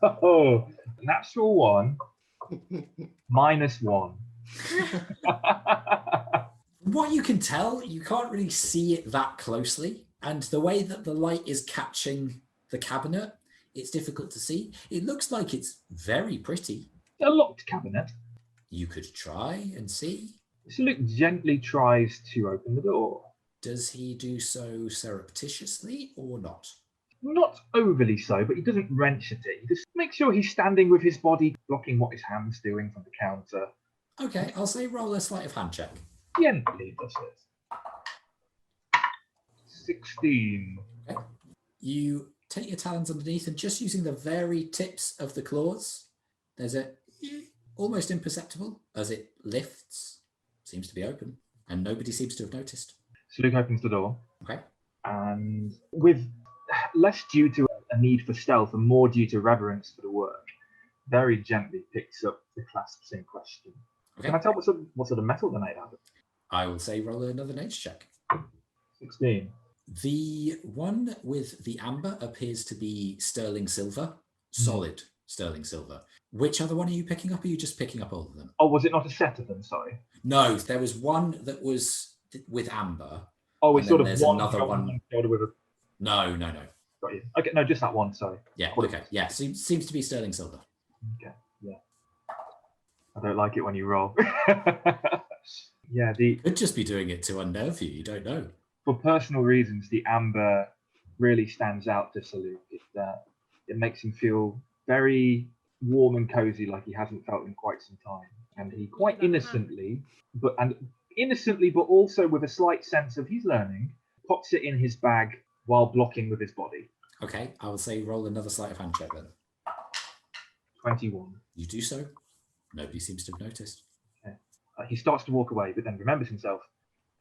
Oh, natural 1, -1. What you can tell, you can't really see it that closely, and the way that the light is catching the cabinet, it's difficult to see. It looks like it's very pretty. A locked cabinet. You could try and see. Luke gently tries to open the door. Does he do so surreptitiously or not? Not overly so, but he doesn't wrench at it. He just makes sure he's standing with his body blocking what his hand's doing from the counter. Okay, I'll say roll a sleight of hand check. Gently does it. 16. Okay. You take your talons underneath, and just using the very tips of the claws, there's a almost imperceptible as it lifts. Seems to be open, and nobody seems to have noticed. So Luke opens the door. Okay. And with less due to a need for stealth and more due to reverence for the work, very gently picks up the clasps in question. Okay. Can I tell what sort of metal they're made out of? I will say roll another nature check. 16. The one with the amber appears to be sterling silver, solid sterling silver. Which other one are you picking up? Or are you just picking up all of them? Oh, was it not a set of them? Sorry. No, there was one that was with amber. Oh, it's And sort then of there's one another one. shoulder with a. No. Got you. Okay, no, just that one. Sorry. Yeah, okay. Yeah, seems to be sterling silver. Okay. Yeah. I don't like it when you roll. Yeah, Could just be doing it to unnerve you. You don't know. for personal reasons, the amber really stands out to Salute. It makes him feel very warm and cozy, like he hasn't felt in quite some time. And he quite innocently, but also with a slight sense of he's learning, pops it in his bag while blocking with his body. Okay, I will say roll another sleight of hand check then. 21. You do so. Nobody seems to have noticed. Okay. He starts to walk away, but then remembers himself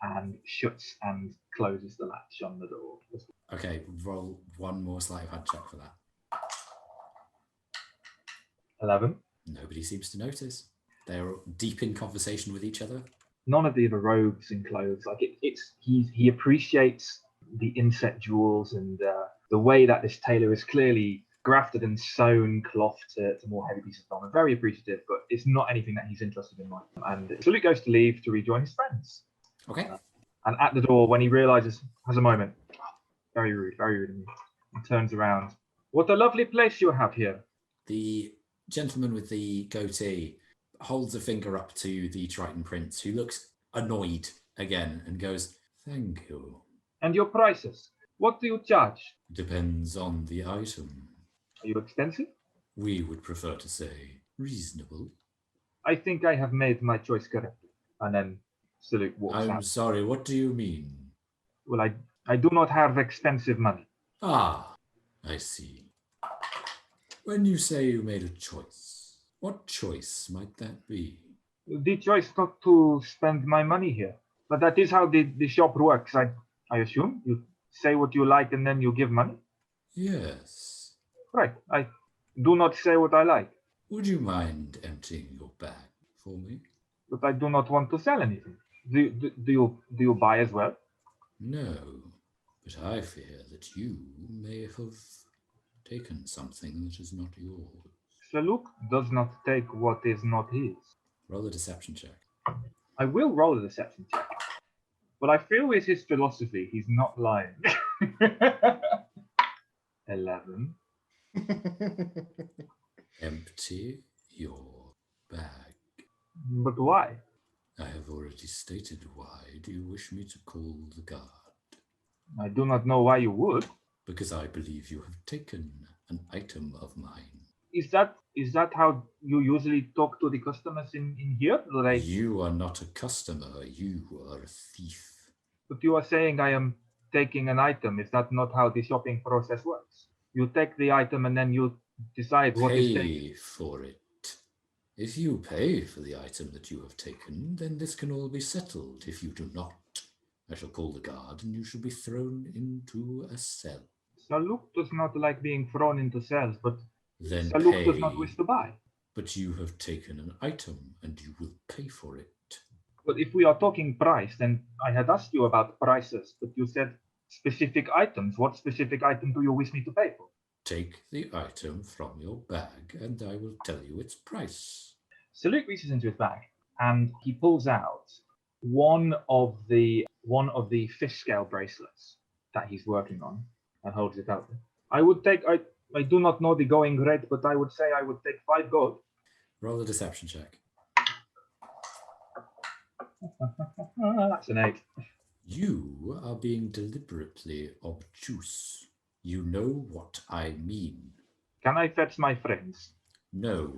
and shuts and closes the latch on the door. Okay, roll one more sleight of hand check for that. 11. Nobody seems to notice. They're deep in conversation with each other. None of the other robes and clothes. Like he appreciates the inset jewels and the way that this tailor is clearly grafted and sewn cloth to more heavy pieces of armor. Very appreciative, but it's not anything that he's interested in. And so Luke goes to leave to rejoin his friends. Okay. And at the door, when he realizes, has a moment, very rude of me, and turns around. What a lovely place you have here. The gentleman with the goatee holds a finger up to the Triton Prince, who looks annoyed again and goes, "Thank you. And your prices? What do you charge? Depends on the item. Are you expensive? We would prefer to say reasonable." I think I have made my choice correctly. And then Salute walks I'm out. sorry, what do you mean? Well, I do not have expensive money. Ah, I see. When you say you made a choice, what choice might that be? The choice not to spend my money here. But that is how the shop works. I assume you say what you like and then you give money. Yes. Right. I do not say what I like, Would you mind emptying your bag for me? but I do not want to sell anything. Do you buy as well? No, but I fear that you may have taken something that is not yours. Saluk does not take what is not his. Roll a deception check. I will roll a deception check. But I feel with his philosophy, he's not lying. 11. Empty your bag. But why? I have already stated why. Do you wish me to call the guard? I do not know why you would. Because I believe you have taken an item of mine. Is that how you usually talk to the customers in here? Like, You are not a customer, you are a thief. but you are saying I am taking an item. Is that not how the shopping process works? You take the item and then you decide what is taken. Pay for it. If you pay for the item that you have taken, then this can all be settled. If you do not, I shall call the guard and you shall be thrown into a cell. Saluk does not like being thrown into cells, but Then Saluk pay. does not wish to buy. But you have taken an item and you will pay for it. But if we are talking price, then I had asked you about prices, but you said specific items. What specific item do you wish me to pay for? Take the item from your bag and I will tell you its price. Saluk reaches into his bag and he pulls out one of the fish scale bracelets that he's working on and holds it out. I do not know the going rate, but I would say I would take 5 gold. Roll a deception check. That's an 8. You are being deliberately obtuse. You know what I mean. Can I fetch my friends? No.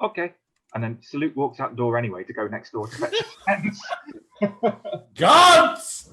Okay. And then Salute walks out the door anyway to go next door to fetch his friends. Guards!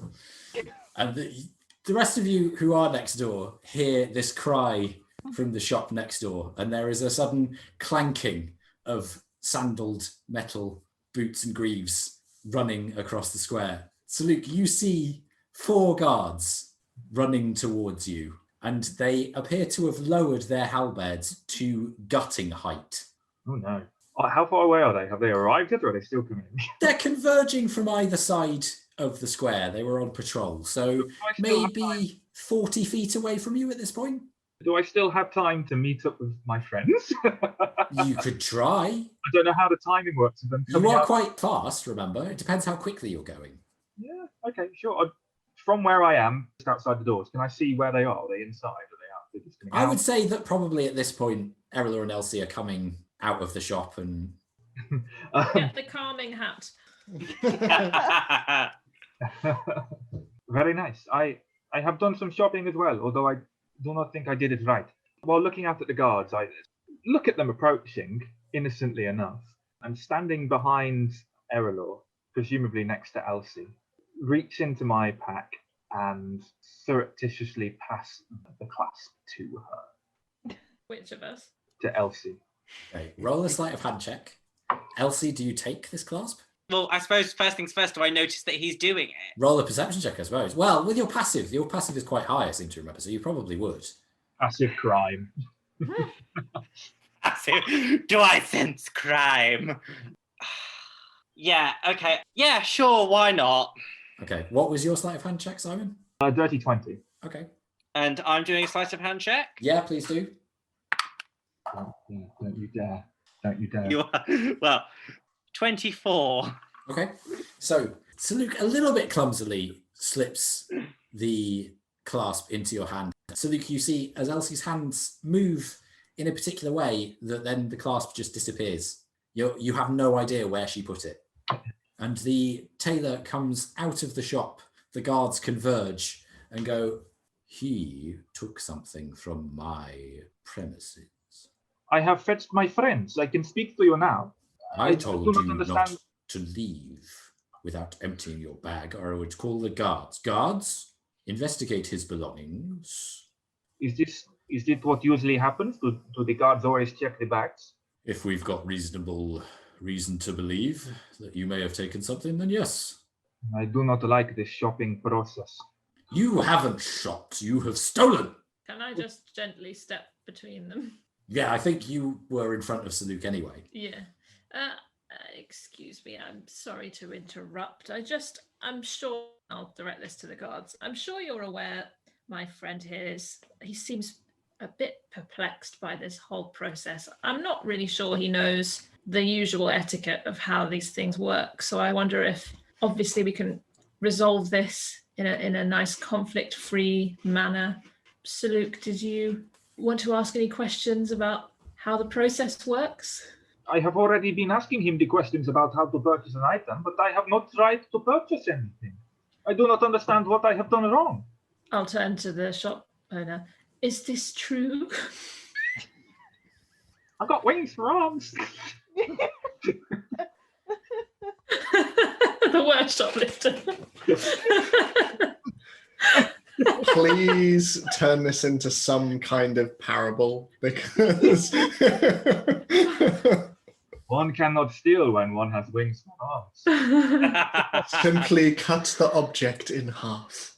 And the rest of you who are next door hear this cry from the shop next door, and there is a sudden clanking of sandaled metal boots and greaves running across the square. So Luke, you see 4 guards running towards you, and they appear to have lowered their halberds to gutting height. Oh no. How far away are they? Have they arrived yet or are they still coming in? They're converging from either side of the square. They were on patrol, so maybe 40 feet away from you at this point. Do I still have time to meet up with my friends? You could try. I don't know how the timing works. Of them You coming are out. quite fast, remember? It depends how quickly you're going. Yeah, okay, sure. From where I am, just outside the doors, can I see where they are? Are they inside? Are they out? They're just coming I out? would say that probably at this point, Erallur and Elsie are coming out of the shop and... Get the calming hat. Very nice. I have done some shopping as well, although I do not think I did it right. While looking out at the guards, I look at them approaching, innocently enough, and standing behind Erallur, presumably next to Elsie, reach into my pack and surreptitiously pass the clasp to her. Which of us? To Elsie. Okay, roll a sleight of hand check. Elsie, do you take this clasp? Well, I suppose first things first, do I notice that he's doing it? Roll a perception check, I suppose. Well, with your passive is quite high, I seem to remember, so you probably would. Passive crime. Do I sense crime? Yeah, okay. Yeah, sure, why not? Okay, what was your sleight of hand check, Simon? Dirty 20. Okay. And I'm doing a sleight of hand check? Yeah, please do. Don't you dare. Don't you dare. You are, well, 24. Okay, so Luke a little bit clumsily slips the clasp into your hand. So Luke, you see as Elsie's hands move in a particular way that then the clasp just disappears. You have no idea where she put it. And the tailor comes out of the shop. The guards converge and go, he took something from my premises. I have fetched my friends. I can speak to you now. I told you not understand. to leave without emptying your bag, or I would call the guards. Guards, investigate his belongings. Is it what usually happens? Do the guards always check the bags? If we've got reasonable reason to believe that you may have taken something, then yes. I do not like this shopping process. You haven't shopped, you have stolen. Can I just gently step between them? Yeah, I think you were in front of Saluk anyway. Yeah. Excuse me, I'm sorry to interrupt. I'm sure I'll direct this to the guards. I'm sure you're aware my friend here he seems a bit perplexed by this whole process. I'm not really sure he knows the usual etiquette of how these things work. So I wonder if obviously we can resolve this in a nice conflict-free manner. Saluk, did you want to ask any questions about how the process works? I have already been asking him the questions about how to purchase an item, but I have not tried to purchase anything. I do not understand what I have done wrong. I'll turn to the shop owner. Is this true? I've got wings for arms. The worst shoplifter. Please turn this into some kind of parable, because One cannot steal when one has wings for arms. simply cut the object in half.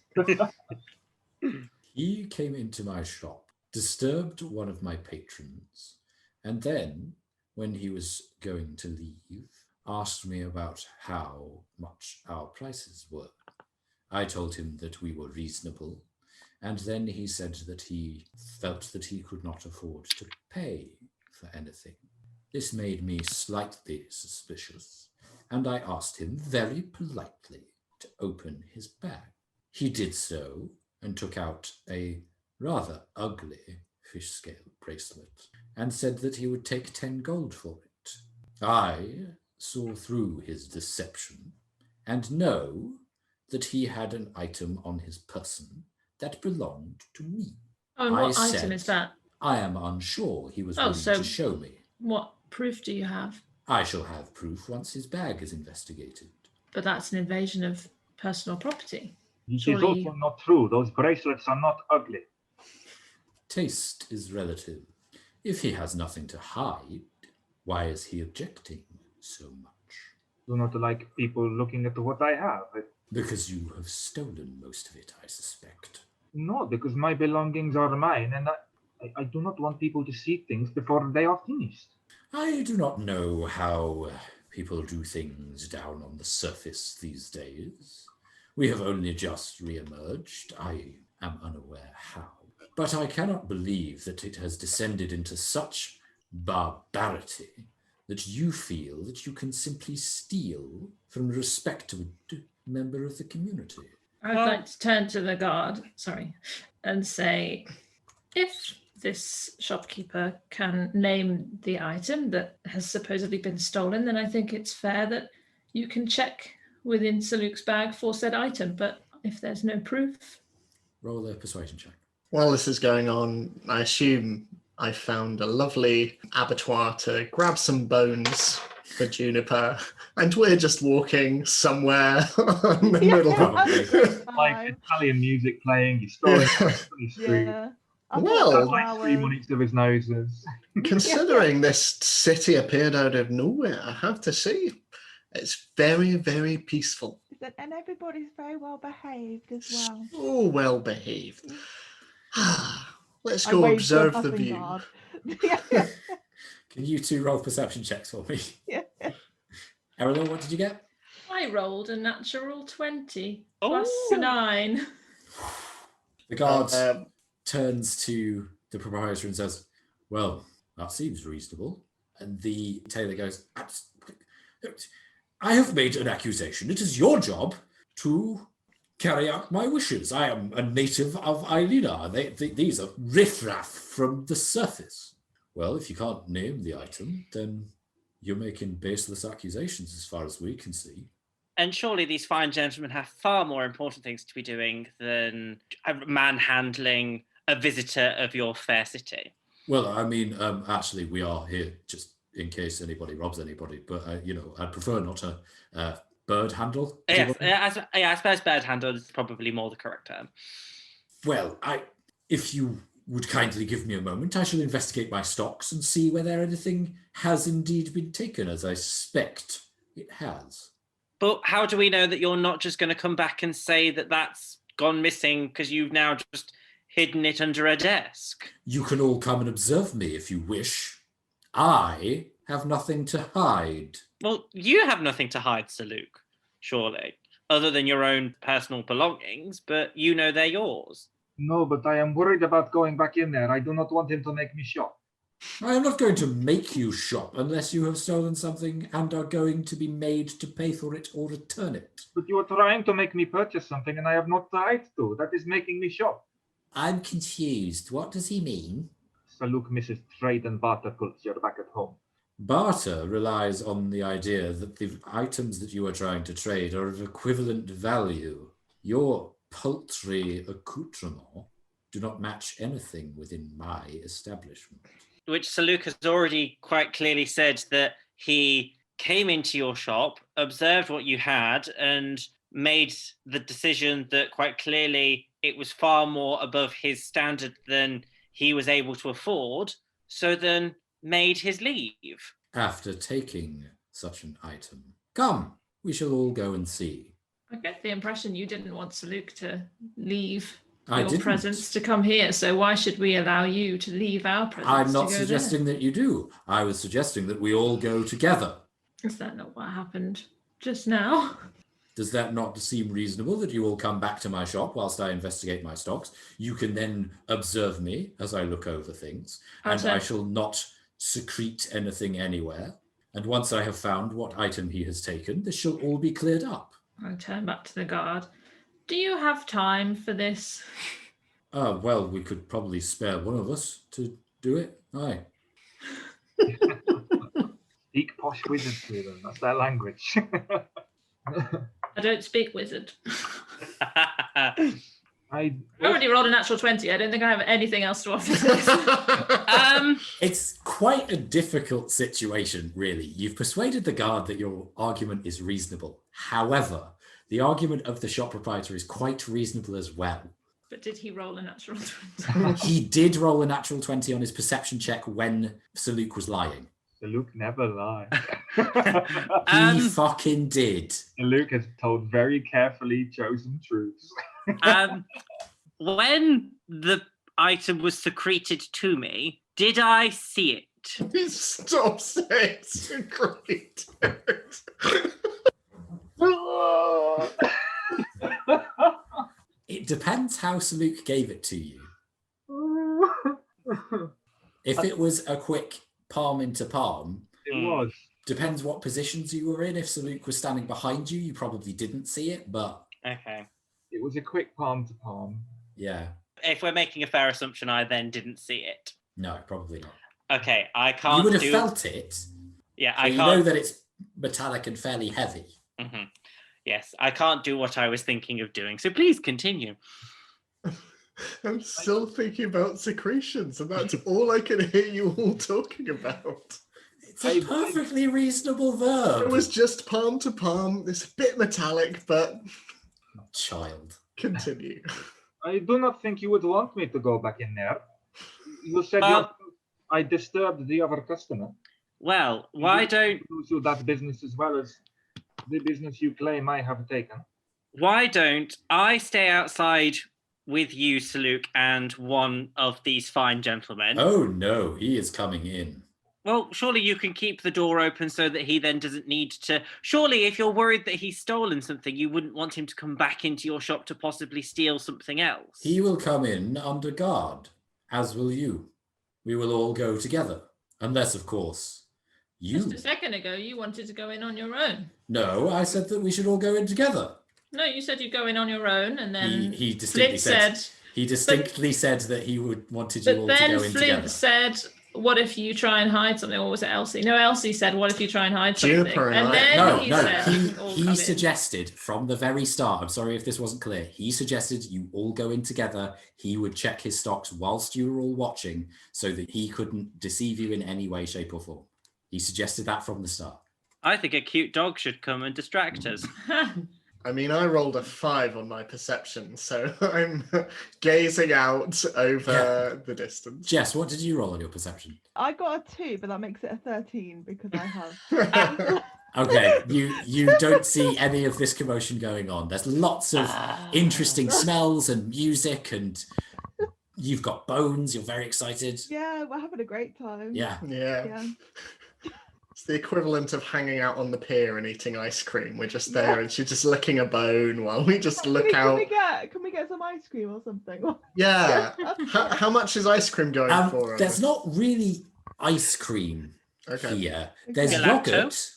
He came into my shop, disturbed one of my patrons, and then, when he was going to leave, asked me about how much our prices were. I told him that we were reasonable, and then he said that he felt that he could not afford to pay for anything. This made me slightly suspicious, and I asked him very politely to open his bag. He did so and took out a rather ugly fish scale bracelet and said that he would take 10 gold for it. I saw through his deception and know that he had an item on his person that belonged to me. Oh, and what I item said, is that? I am unsure. He was willing so- to show me. What proof do you have? I shall have proof once his bag is investigated. But that's an invasion of personal property. This is Surely- also not true. Those bracelets are not ugly. Taste is relative. If he has nothing to hide, why is he objecting so much? Do not like people looking at what I have. Because you have stolen most of it, I suspect. No, because my belongings are mine, and I do not want people to see things before they are finished. I do not know how people do things down on the surface these days. We have only just re-emerged. I am unaware how. But I cannot believe that it has descended into such barbarity that you feel that you can simply steal from a respected member of the community. I'd like to turn to the guard, and say, if this shopkeeper can name the item that has supposedly been stolen, then I think it's fair that you can check within Saluk's bag for said item. But if there's no proof... Roll a persuasion check. While this is going on, I assume I found a lovely abattoir to grab some bones for Juniper, and we're just walking somewhere in the middle. Like Italian music playing, he's strolling down the street. Yeah. Well- Ice cream on each of his noses. Considering this city appeared out of nowhere, I have to say, it's very, very peaceful. And everybody's very well behaved as well. So well behaved. Let's I go waved to a observe the passing view. guard. Can you two roll perception checks for me? Yeah. Erallur, what did you get? I rolled a natural 20 Oh. plus 9. The guard Um, turns to the proprietor and says, well, that seems reasonable. And the tailor goes, I have made an accusation. It is your job to carry out my wishes. I am a native of Eileanar. These are riffraff from the surface. Well, if you can't name the item, then you're making baseless accusations as far as we can see. And surely these fine gentlemen have far more important things to be doing than manhandling a visitor of your fair city. Well, I mean, actually, we are here just in case anybody robs anybody. But, I'd prefer not to bird handle. Yes, I suppose bird handle is probably more the correct term. Well, if you would kindly give me a moment, I shall investigate my stocks and see whether anything has indeed been taken, as I suspect it has. But how do we know that you're not just going to come back and say that that's gone missing because you've now just hidden it under a desk? You can all come and observe me if you wish. I have nothing to hide. Well, you have nothing to hide, Sir Luke, surely, other than your own personal belongings, but you know they're yours. No, but I am worried about going back in there. I do not want him to make me shop. I am not going to make you shop unless you have stolen something and are going to be made to pay for it or return it. But you are trying to make me purchase something and I have not the right to. That is making me shop. I'm confused. What does he mean? Saluk misses trade and barter culture back at home. Barter relies on the idea that the items that you are trying to trade are of equivalent value. Your paltry accoutrements do not match anything within my establishment. Which Saluk has already quite clearly said that he came into your shop, observed what you had, and made the decision that quite clearly it was far more above his standard than he was able to afford, so then made his leave. After taking such an item, come, we shall all go and see. I get the impression you didn't want Saluk to leave I your didn't. presence to come here, so why should we allow you to leave our presence? I'm not to go suggesting that you do. I was suggesting that we all go together. there? Is that not what happened just now? Does that not seem reasonable that you all come back to my shop whilst I investigate my stocks? You can then observe me as I look over things, and I shall not secrete anything anywhere. And once I have found what item he has taken, this shall all be cleared up. I turn back to the guard. Do you have time for this? Well, we could probably spare one of us to do it. Aye. Speak posh wizard to them. That's their language. I don't speak wizard. I I already rolled a natural 20. I don't think I have anything else to offer this. It's quite a difficult situation, really. You've persuaded the guard that your argument is reasonable. However, the argument of the shop proprietor is quite reasonable as well. But did he roll a natural 20? He did roll a natural 20 on his perception check when Saluk was lying. Luke never lies. He fucking did. Luke has told very carefully chosen truths. When the item was secreted to me, did I see it? Stop saying secret. It depends how Saluk gave it to you. If it was a quick palm into palm, It was. depends what positions you were in. If Saluk was standing behind you, you probably didn't see it, but Okay. It was a quick palm to palm. yeah. If we're making a fair assumption, I then didn't see it. No, probably not. Okay, I can't You would have do... felt it. Yeah, So I you can't... know that it's metallic and fairly heavy. Mhm. Yes, I can't do what I was thinking of doing, so please continue. I'm still thinking about secretions, and that's all I can hear you all talking about. It's a perfectly reasonable verb. It was just palm to palm. It's a bit metallic, but Child. continue. I do not think you would want me to go back in there. You said I disturbed the other customer. Well, why don't do that business as well as the business you claim I have taken? I stay outside with you, Saluk, and one of these fine gentlemen? Oh no, he is coming in. Well, surely you can keep the door open so that he then doesn't need to... Surely if you're worried that he's stolen something, you wouldn't want him to come back into your shop to possibly steal something else. He will come in under guard, as will you. We will all go together. Unless, of course, you... Just a second ago, you wanted to go in on your own. No, I said that we should all go in together. No, you said you'd go in on your own, and then He distinctly Flint said... He distinctly said that he wanted you all but to then go in Flint together. said, what if you try and hide something? Or was it Elsie? No, Elsie said, what if you try and hide something? Juniper and I- then No, he no, said, all come he in. suggested from the very start, I'm sorry if this wasn't clear, he suggested you all go in together. He would check his stocks whilst you were all watching so that he couldn't deceive you in any way, shape or form. He suggested that from the start. I think a cute dog should come and distract us. I mean, I rolled a 5 on my perception, so I'm gazing out over the distance. Jess, what did you roll on your perception? I got a 2, but that makes it a 13 because I have. Okay, you don't see any of this commotion going on. There's lots of interesting smells and music, and you've got bones. You're very excited. Yeah, we're having a great time. Yeah. Yeah. It's the equivalent of hanging out on the pier and eating ice cream. We're just there and she's just licking a bone while we just look out. Can we get some ice cream or something? Yeah. How much is ice cream going for? There's not really ice cream Okay. here. There's Okay. yogurt.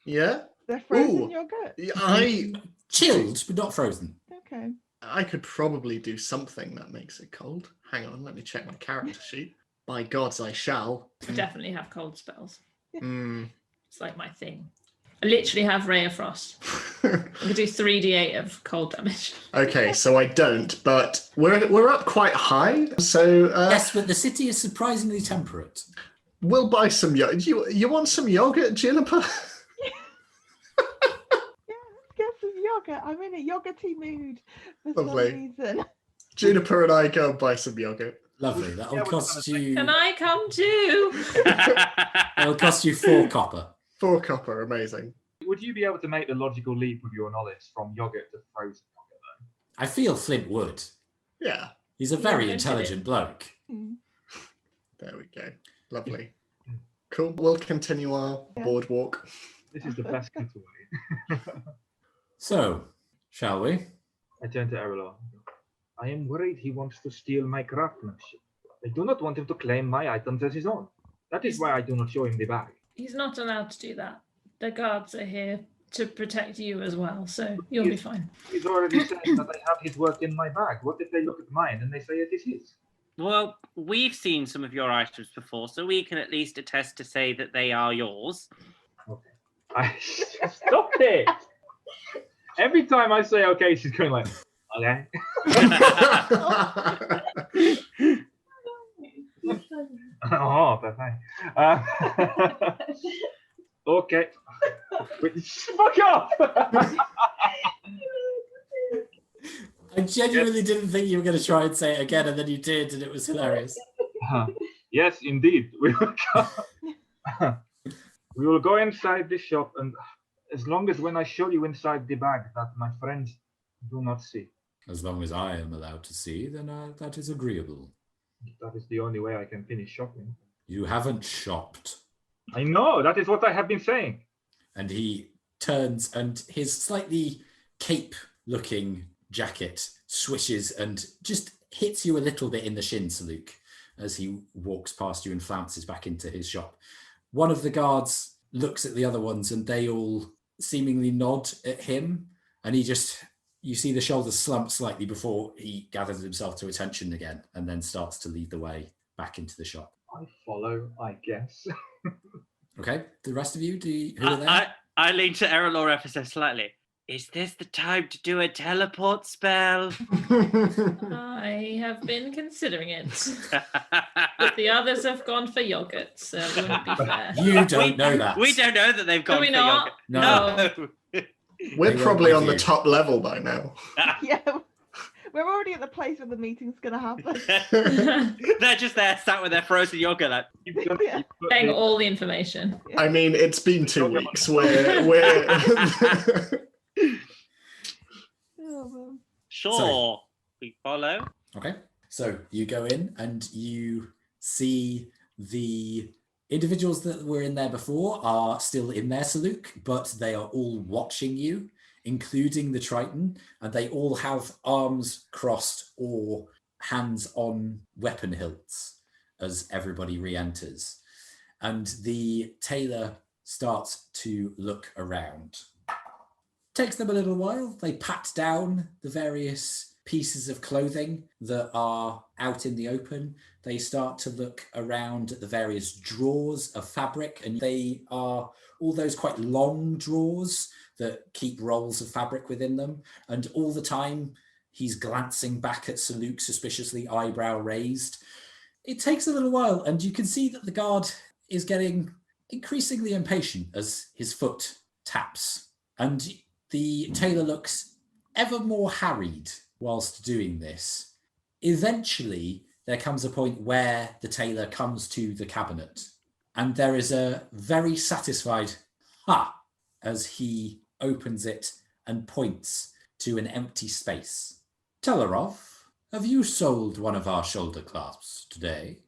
Yeah? They're frozen Ooh. yogurt. Chilled, but not frozen. Okay. I could probably do something that makes it cold. Hang on, let me check my character sheet. By gods, I shall. I definitely have cold spells. Mm. It's like my thing. I literally have Ray of Frost. I could do 3d8 of cold damage. Okay, so I don't, but we're up quite high. So Yes, but the city is surprisingly temperate. we'll buy some yogurt. You want some yogurt, Juniper? Yeah, let's get some yogurt. I'm in a yogurty mood for Lovely. some reason. Juniper and I go buy some yogurt. Lovely. That'll cost you. Can I come too? It'll cost you 4 copper. 4 copper, amazing. Would you be able to make the logical leap with your knowledge from yogurt to frozen yogurt? I feel Flint would. Yeah, He's a very intelligent bloke. Mm. there we go. Lovely. Cool. We'll continue our boardwalk. This is the best getaway. So, shall we? I turn to Erallur. I am worried he wants to steal my craftsmanship. I do not want him to claim my items as his own. That is why I do not show him the bag. He's not allowed to do that. The guards are here to protect you as well, so you'll be fine. He's already said that I have his work in my bag. What if they look at mine and they say it is his? Well, we've seen some of your items before, so we can at least attest to say that they are yours. Okay. Stop it! Every time I say okay, she's going like, okay. Oh, perfect. Okay. Fuck off! I genuinely didn't think you were going to try and say it again, and then you did, and it was hilarious. Yes, indeed. We will go inside this shop, and as long as when I show you inside the bag that my friends do not see. As long as I am allowed to see, then that is agreeable. That is the only way I can finish shopping. You haven't shopped. I know, that is what I have been saying. And he turns, and his slightly cape-looking jacket swishes and just hits you a little bit in the shin, Saluk, as he walks past you and flounces back into his shop. One of the guards looks at the other ones, and they all seemingly nod at him, and you see the shoulders slump slightly before he gathers himself to attention again, and then starts to lead the way back into the shop. I follow, I guess. Okay, the rest of you, who are there? I lean to Erallur ever so slightly. Is this the time to do a teleport spell? I have been considering it. But the others have gone for yogurt, so it wouldn't be fair. You don't know that. We don't know that they've gone we for not? yogurt. No. We're They probably won't on give the you. top level by now. Yeah, we're already at the place where the meeting's going to happen. They're just there, sat with their frozen yogurt. Like, Yeah. Getting all the information. I mean, it's been 2 weeks. We're Oh, well. sure, Sorry. we follow. Okay, so you go in and you see the individuals that were in there before are still in there, Saluk, but they are all watching you, including the Triton, and they all have arms crossed or hands on weapon hilts as everybody re-enters. And the tailor starts to look around. Takes them a little while. They pat down the various pieces of clothing that are out in the open. They start to look around at the various drawers of fabric, and they are all those quite long drawers that keep rolls of fabric within them. And all the time, he's glancing back at Saluk suspiciously, eyebrow raised. It takes a little while, and you can see that the guard is getting increasingly impatient as his foot taps. And the tailor looks ever more harried whilst doing this. Eventually, there comes a point where the tailor comes to the cabinet, and there is a very satisfied ha as he opens it and points to an empty space. Telerov, have you sold one of our shoulder clasps today?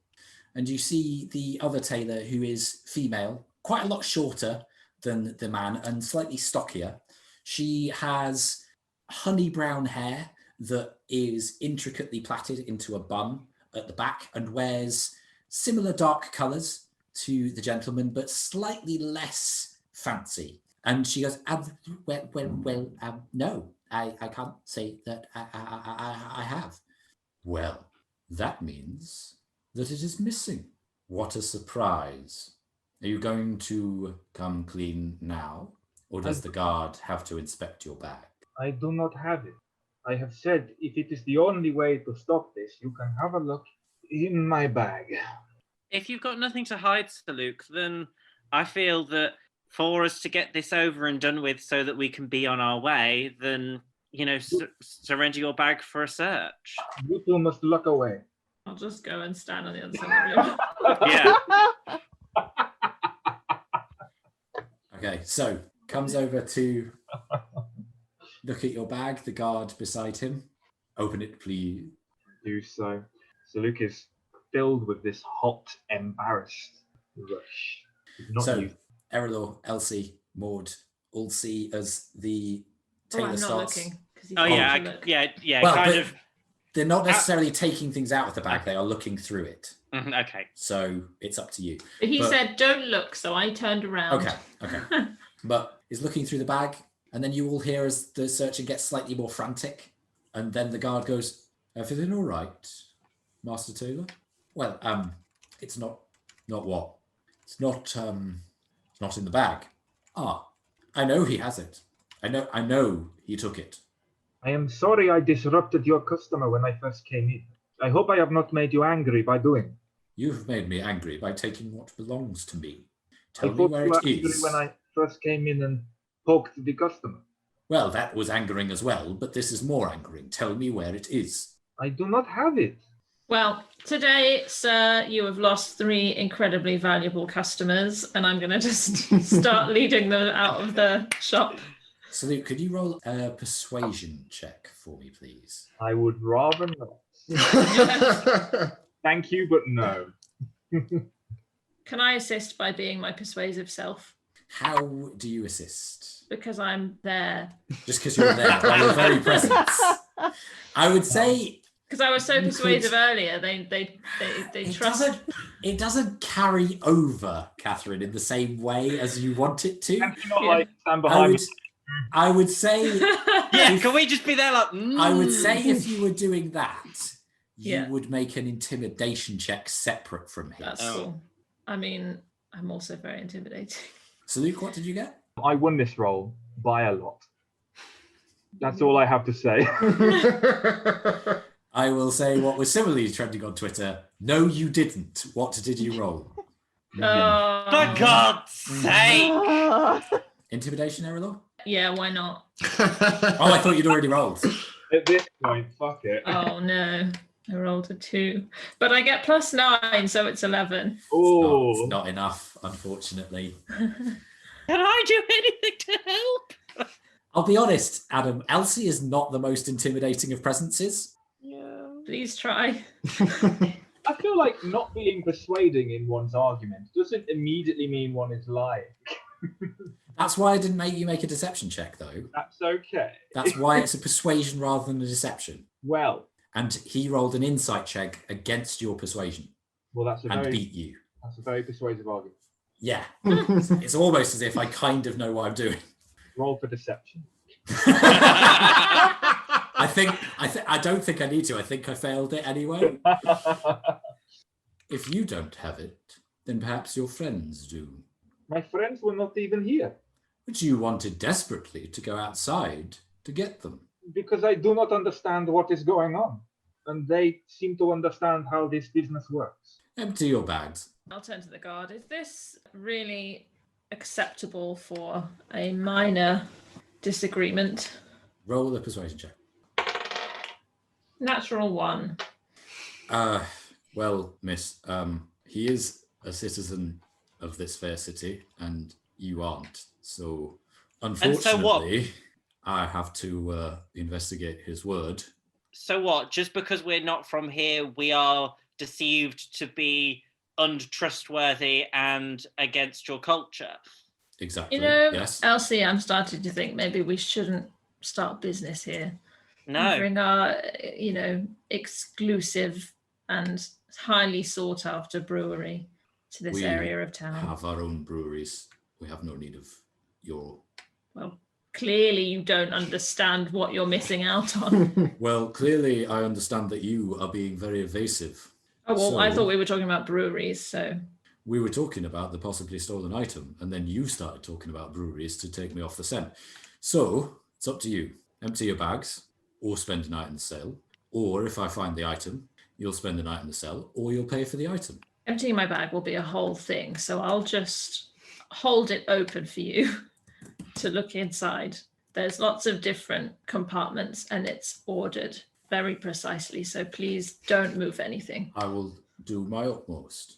And you see the other tailor, who is female, quite a lot shorter than the man and slightly stockier. She has honey brown hair that is intricately plaited into a bun at the back and wears similar dark colours to the gentleman, but slightly less fancy. And she goes, no, I can't say that I have. Well, that means that it is missing. What a surprise. Are you going to come clean now? Or does the guard have to inspect your bag? I do not have it. I have said if it is the only way to stop this, you can have a look in my bag. If you've got nothing to hide, Sir Luke, then I feel that for us to get this over and done with so that we can be on our way, then, surrender your bag for a search. You two must look away. I'll just go and stand on the other side of the room. Yeah. Okay, so comes over to look at your bag, the guard beside him. Open it, please. Do so. So Luke is filled with this hot, embarrassed rush. Not So, you. Erallur, Elsie, Maud all see as the Oh, tailor I'm not starts. looking. 'cause he's Oh, got yeah, to look. Well, kind but of. they're not necessarily taking things out of the bag, they are looking through it. Okay. So it's up to you. But he But- said, "Don't look," so I turned around. Okay. But is looking through the bag, and then you all hear as the searcher gets slightly more frantic, and then the guard goes, "Everything all right, Master Taylor?" Well, it's not what? It's not in the bag. Ah, I know he has it. I know he took it. I am sorry I disrupted your customer when I first came in. I hope I have not made you angry by doing. You've made me angry by taking what belongs to me. I Tell me thought where you were it angry is. when I first came in and poked the customer. Well, that was angering as well, but this is more angering. Tell me where it is. I do not have it. Well, today, sir, you have lost 3 incredibly valuable customers, and I'm going to just start leading them out of the shop. So, Luke, could you roll a persuasion check for me, please? I would rather not. Thank you, but no. Can I assist by being my persuasive self? How do you assist? Because I'm there. Just because you're there, by your very presence. I would say Because I was so You persuasive could- earlier, they it trust. doesn't carry over, Kathryn, in the same way as you want it to. Can you not Yeah. like stand I behind would, me? I would say Yeah, can we just be there like... I would say if you were doing that, you Yeah. would make an intimidation check separate from his. That's cool. I mean, I'm also very intimidating. So, Luke, what did you get? I won this role by a lot. That's all I have to say. I will say what was similarly trending on Twitter. No, you didn't. What did you roll? For Oh, God's sake! Intimidation, Erallur? yeah, why not? Oh, I thought you'd already rolled. At this point, fuck it. Oh no, I rolled a 2, but I get +9, so it's 11. Oh, It's not enough, unfortunately. Can I do anything to help? I'll be honest, Adam. Elsie is not the most intimidating of presences. Yeah. Please try. I feel like not being persuading in one's argument doesn't immediately mean one is lying. That's why I didn't make you make a deception check, though. That's okay. That's why it's a persuasion rather than a deception. Well, And he rolled an insight check against your persuasion that's a and very beat you. persuasive argument. Yeah. It's almost as if I kind of know what I'm doing. Roll for deception. I don't think I need to. I think I failed it anyway. If you don't have it, then perhaps your friends do. My friends were not even here But you wanted desperately to go outside to get them. because I do not understand what is going on. And they seem to understand how this business works. Empty your bags. I'll turn to the guard. Is this really acceptable for a minor disagreement? Roll the persuasion check. Natural 1. Well, miss, he is a citizen of this fair city, and you aren't. So, unfortunately, what? I have to investigate his word. So what? Just because we're not from here, we are deceived to be untrustworthy and against your culture. Exactly. You know, Yes. Elsie, I'm starting to think maybe we shouldn't start business here. No. Bring our, exclusive and highly sought after brewery to this We area of town. Have our own breweries. We have no need of your. Well, clearly you don't understand what you're missing out on. Well, clearly, I understand that you are being very evasive. Oh, well, I So- thought we were talking about breweries, so We were talking about the possibly stolen item, and then you started talking about breweries to take me off the scent. So, it's up to you. Empty your bags, or spend a night in the cell. Or if I find the item, you'll spend the night in the cell, or you'll pay for the item. Emptying my bag will be a whole thing, so I'll just hold it open for you to look inside. There's lots of different compartments, and it's ordered very precisely, so please don't move anything. I will do my utmost.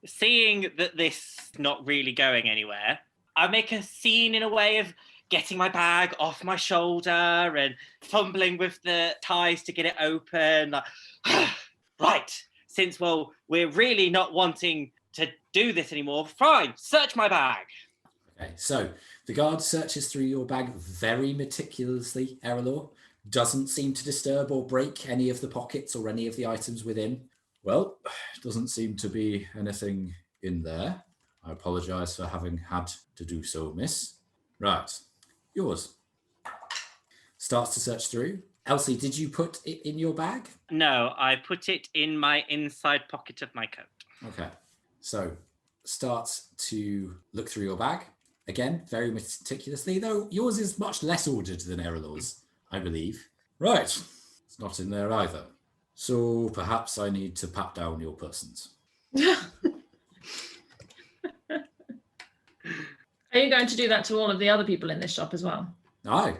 Seeing that this is not really going anywhere, I make a scene in a way of getting my bag off my shoulder and fumbling with the ties to get it open. Right, since, well, we're really not wanting to do this anymore, fine, search my bag. Okay, so the guard searches through your bag very meticulously, Erallur. Doesn't seem to disturb or break any of the pockets or any of the items within. Well, doesn't seem to be anything in there. I apologise for having had to do so, miss. Right, yours. Starts to search through. Elsie, did you put it in your bag? No, I put it in my inside pocket of my coat. Okay, so starts to look through your bag. Again, very meticulously, though yours is much less ordered than Erallur's, I believe. Right, it's not in there either. So perhaps I need to pat down your persons. Are you going to do that to all of the other people in this shop as well? Aye,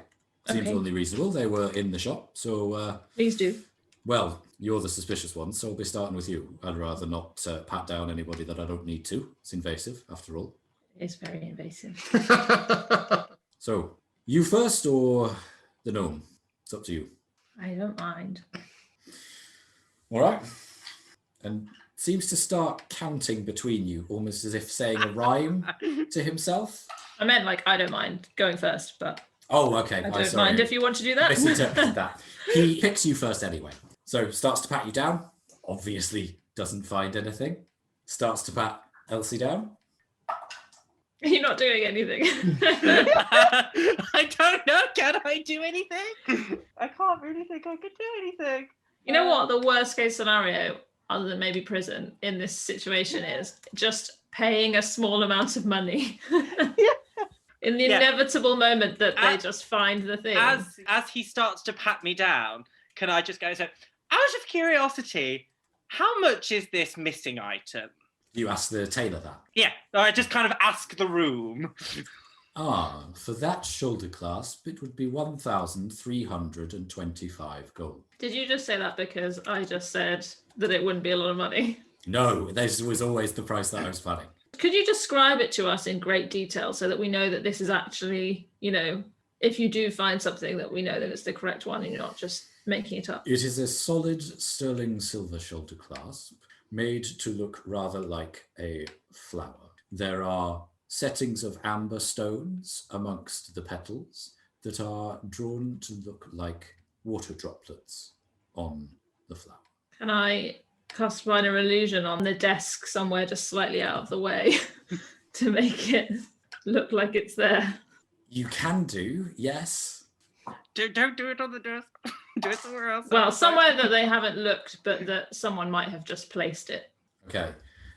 seems Okay. only reasonable. They were in the shop, so, Please do. well, you're the suspicious one, so I'll be starting with you. I'd rather not pat down anybody that I don't need to. It's invasive, after all. It's very invasive. So, you first or the gnome? It's up to you. I don't mind. All right. And seems to start counting between you, almost as if saying a rhyme to himself. I meant like I don't mind going first, but Oh, okay. I don't sorry. mind if you want to do that. Misinterpreted that. He picks you first anyway. So starts to pat you down. Obviously doesn't find anything. Starts to pat Elsie down. You're not doing anything. I don't know, can I do anything? I can't really think I could do anything. You know what the worst case scenario, other than maybe prison, in this situation is? Just paying a small amount of money. In the inevitable moment that they just find the thing. As he starts to pat me down, can I just go, so, out of curiosity, how much is this missing item? You ask the tailor that. Yeah, I just kind of ask the room. For that shoulder clasp, it would be 1,325 gold. Did you just say that because I just said that it wouldn't be a lot of money? No, this was always the price that I was planning. Could you describe it to us in great detail so that we know that this is actually, if you do find something, that we know that it's the correct one and you're not just making it up? It is a solid sterling silver shoulder clasp made to look rather like a flower. There are settings of amber stones amongst the petals that are drawn to look like water droplets on the flower. Can I cast minor illusion on the desk somewhere just slightly out of the way to make it look like it's there? You can do, yes. Don't do it on the desk. Do it somewhere else. Well, somewhere that they haven't looked, but that someone might have just placed it. Okay.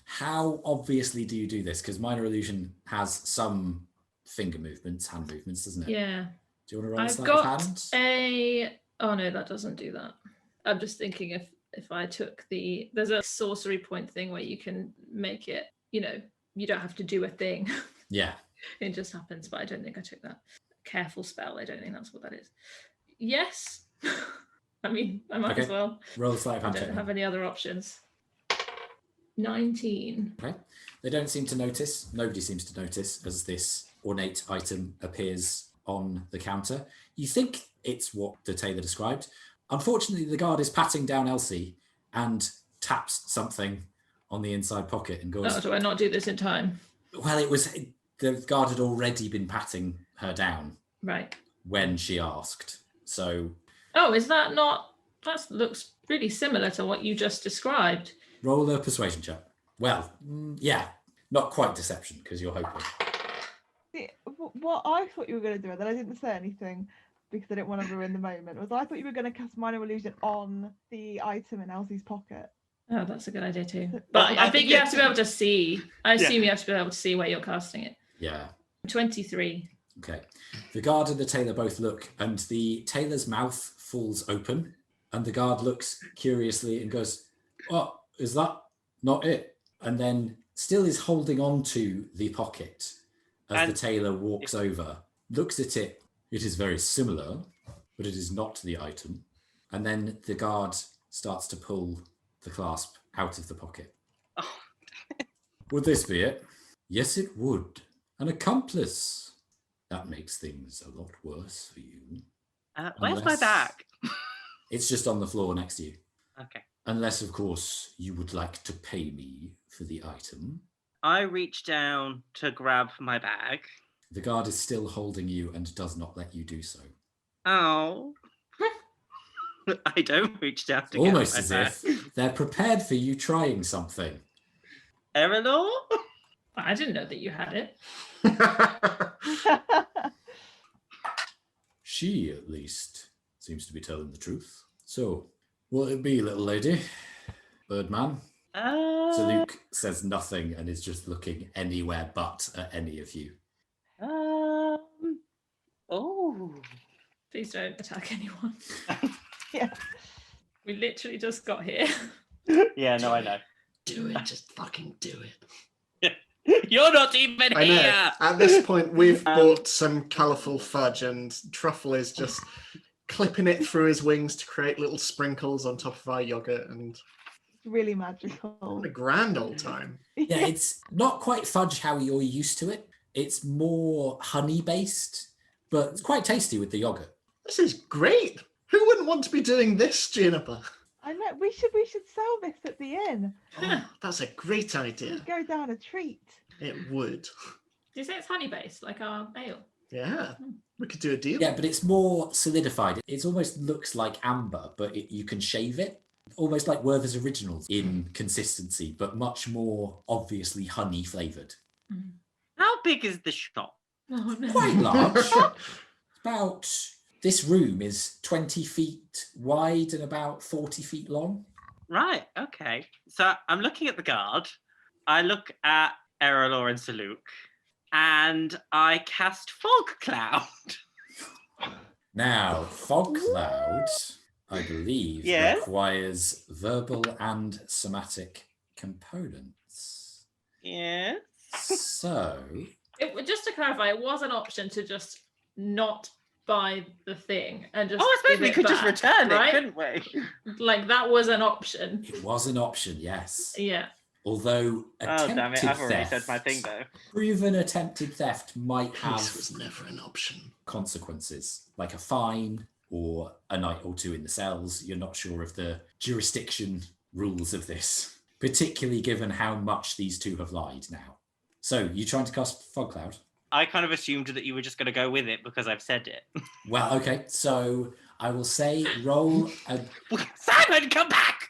How obviously do you do this? Because minor illusion has some finger movements, hand movements, doesn't it? Yeah. Do you want to roll a I've sleight of got hand? Oh no, that doesn't do that. I'm just thinking if I took there's a sorcery point thing where you can make it, you don't have to do a thing. Yeah. It just happens, but I don't think I took that. Careful spell, I don't think that's what that is. Yes. I mean, I might as well. Roll a sleight of I hand don't check. have any other options. 19. Okay. They don't seem to notice. Nobody seems to notice as this ornate item appears on the counter. You think it's what the tailor described. Unfortunately, the guard is patting down Elsie and taps something on the inside pocket and goes, Oh, do I not do this in time? well, the guard had already been patting her down Right. when she asked. So Oh, is that not... That looks really similar to what you just described. roll a persuasion check. Well, yeah, not quite deception because you're hoping. See, what I thought you were going to do, and then I didn't say anything because I didn't want to ruin the moment, was I thought you were going to cast minor illusion on the item in Elsie's pocket. Oh, that's a good idea too. But But I think you have to be able to see. I assume you have to be able to see where you're casting it. Yeah. 23. Okay. The guard and the tailor both look, and the tailor's mouth falls open, and the guard looks curiously and goes, "Oh, is that not it?" And then still is holding on to the pocket as the tailor walks over, looks at it. It is very similar, but it is not the item. And then the guard starts to pull the clasp out of the pocket. Oh. Would this be it? Yes, it would. An accomplice. That makes things a lot worse for you. Where's my bag? It's just on the floor next to you. Okay. Unless, of course, you would like to pay me for the item. I reach down to grab my bag. The guard is still holding you and does not let you do so. Oh. I don't reach down to Almost get as my bag. if they're prepared for you trying something. Erallur? I didn't know that you had it. She, at least, seems to be telling the truth. So, will it be, little lady? Birdman? So Luke says nothing and is just looking anywhere but at any of you. Oh. Please don't attack anyone. Yeah. We literally just got here. Yeah, no, I know. Do it. Just fucking do it. You're not even I know. here. At this point, we've bought some colourful fudge, and Truffle is just clipping it through his wings to create little sprinkles on top of our yogurt, and Really magical. what a grand old time. Yeah, it's not quite fudge how you're used to it. It's more honey-based, but it's quite tasty with the yogurt. This is great. Who wouldn't want to be doing this, Juniper? I know. We should sell this at the inn. Oh, that's a great idea. We'd go down a treat. It would. Did you say it's honey based, like our ale? Yeah, we could do a deal. Yeah, but it's more solidified. It almost looks like amber, but you can shave it. Almost like Werther's Originals in consistency, but much more obviously honey flavoured. How big is the shop? Oh, no. Quite large. About... This room is 20 feet wide and about 40 feet long. Right, okay. So I'm looking at the guard. I look at Erallur and Saluk, and I cast Fog Cloud. Now, Fog Cloud, I believe, Yes? requires verbal and somatic components. Yeah. So, Just to clarify, it was an option to just not buy the thing and just. Oh, I suppose give we it could just back, return right? it, couldn't we? Like that was an option. it was an option, yes. Yeah. Although Oh, attempted damn it. I've already theft, said my thing, though. proven attempted theft might have Peace was never an option. consequences, like a fine or a night or two in the cells. You're not sure of the jurisdiction rules of this, particularly given how much these two have lied now. So, you trying to cast Fog Cloud? I kind of assumed that you were just going to go with it because I've said it. Well, okay, so I will say roll a Simon, come back!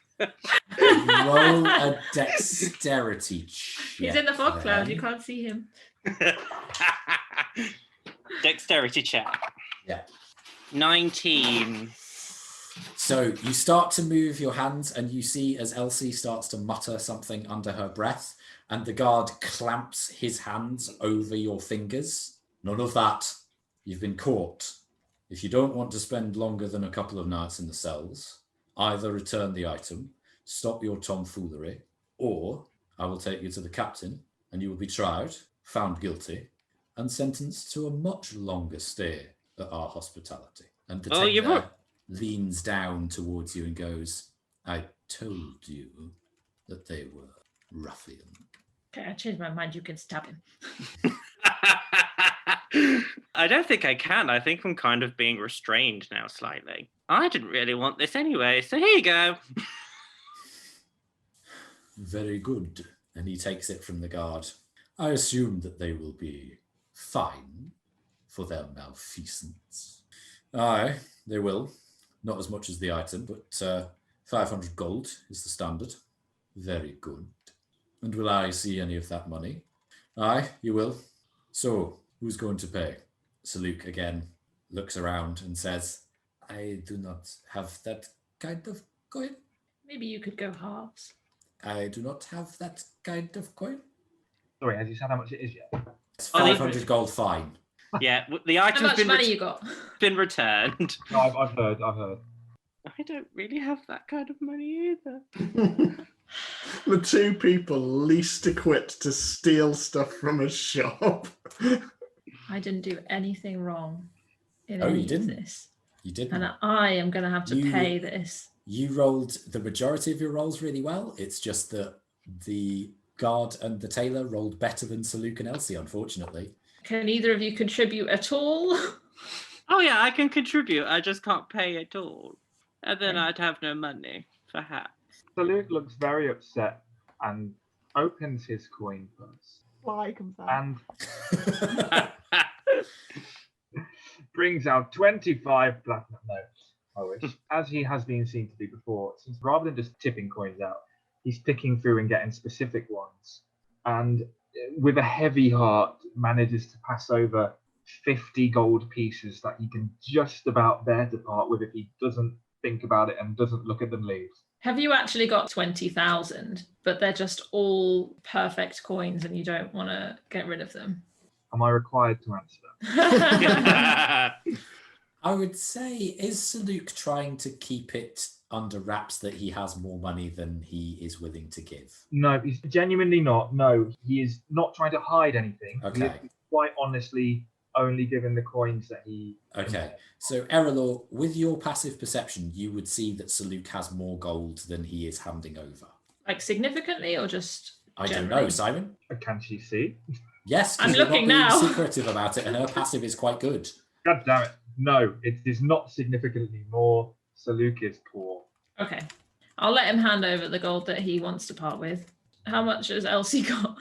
roll a dexterity check. He's in the fog cloud. then. You can't see him. Dexterity check. Yeah. 19. So you start to move your hands and you see as Elsie starts to mutter something under her breath and the guard clamps his hands over your fingers. None of that. You've been caught. If you don't want to spend longer than a couple of nights in the cells, either return the item, stop your tomfoolery, or I will take you to the captain and you will be tried, found guilty, and sentenced to a much longer stay at our hospitality. And the tailor leans down towards you and goes, I told you that they were ruffians. Okay, I changed my mind. You can stab him. I don't think I can. I think I'm kind of being restrained now slightly. I didn't really want this anyway, so here you go. Very good. And he takes it from the guard. I assume that they will be fine for their malfeasance. Aye, they will. Not as much as the item, but 500 gold is the standard. Very good. And will I see any of that money? Aye, you will. So, who's going to pay? Saluk again looks around and says, I do not have that kind of coin. Maybe you could go halves. I do not have that kind of coin. Sorry, has he said how much it is yet? It's Oh, 500 gold fine. Yeah, the How item's much money you got? been returned. No, I've heard. I don't really have that kind of money either. The two people least equipped to steal stuff from a shop. I didn't do anything wrong in Oh, you any of didn't? this. You didn't. And I am going to have to You- pay this. You rolled the majority of your rolls really well. It's just that the guard and the tailor rolled better than Sir Luke and Elsie, unfortunately. Can either of you contribute at all? Oh yeah, I can contribute. I just can't pay at all. And then Okay. I'd have no money, perhaps. So Luke looks very upset and opens his coin purse Fly comes out. and brings out 25 platinum notes. I wish, as he has been seen to do before, since rather than just tipping coins out, he's picking through and getting specific ones, and with a heavy heart manages to pass over 50 gold pieces that he can just about bear to part with if he doesn't think about it and doesn't look at them leave. Have you actually got 20,000, but they're just all perfect coins and you don't want to get rid of them? Am I required to answer that? I would say, is Sir Luke trying to keep it under wraps that he has more money than he is willing to give? No, he's genuinely not. No, he is not trying to hide anything. Okay. He's quite honestly only given the coins that he... Okay, so Erallur, with your passive perception, you would see that Sir Luke has more gold than he is handing over. Like significantly or just I don't know, generally? Simon? Can she see? Yes, 'cause I'm you're looking not being now. secretive about it, and her passive is quite good. God damn it. No, it is not significantly more. Sir Luke is poor. Okay. I'll let him hand over the gold that he wants to part with. How much has Elsie got?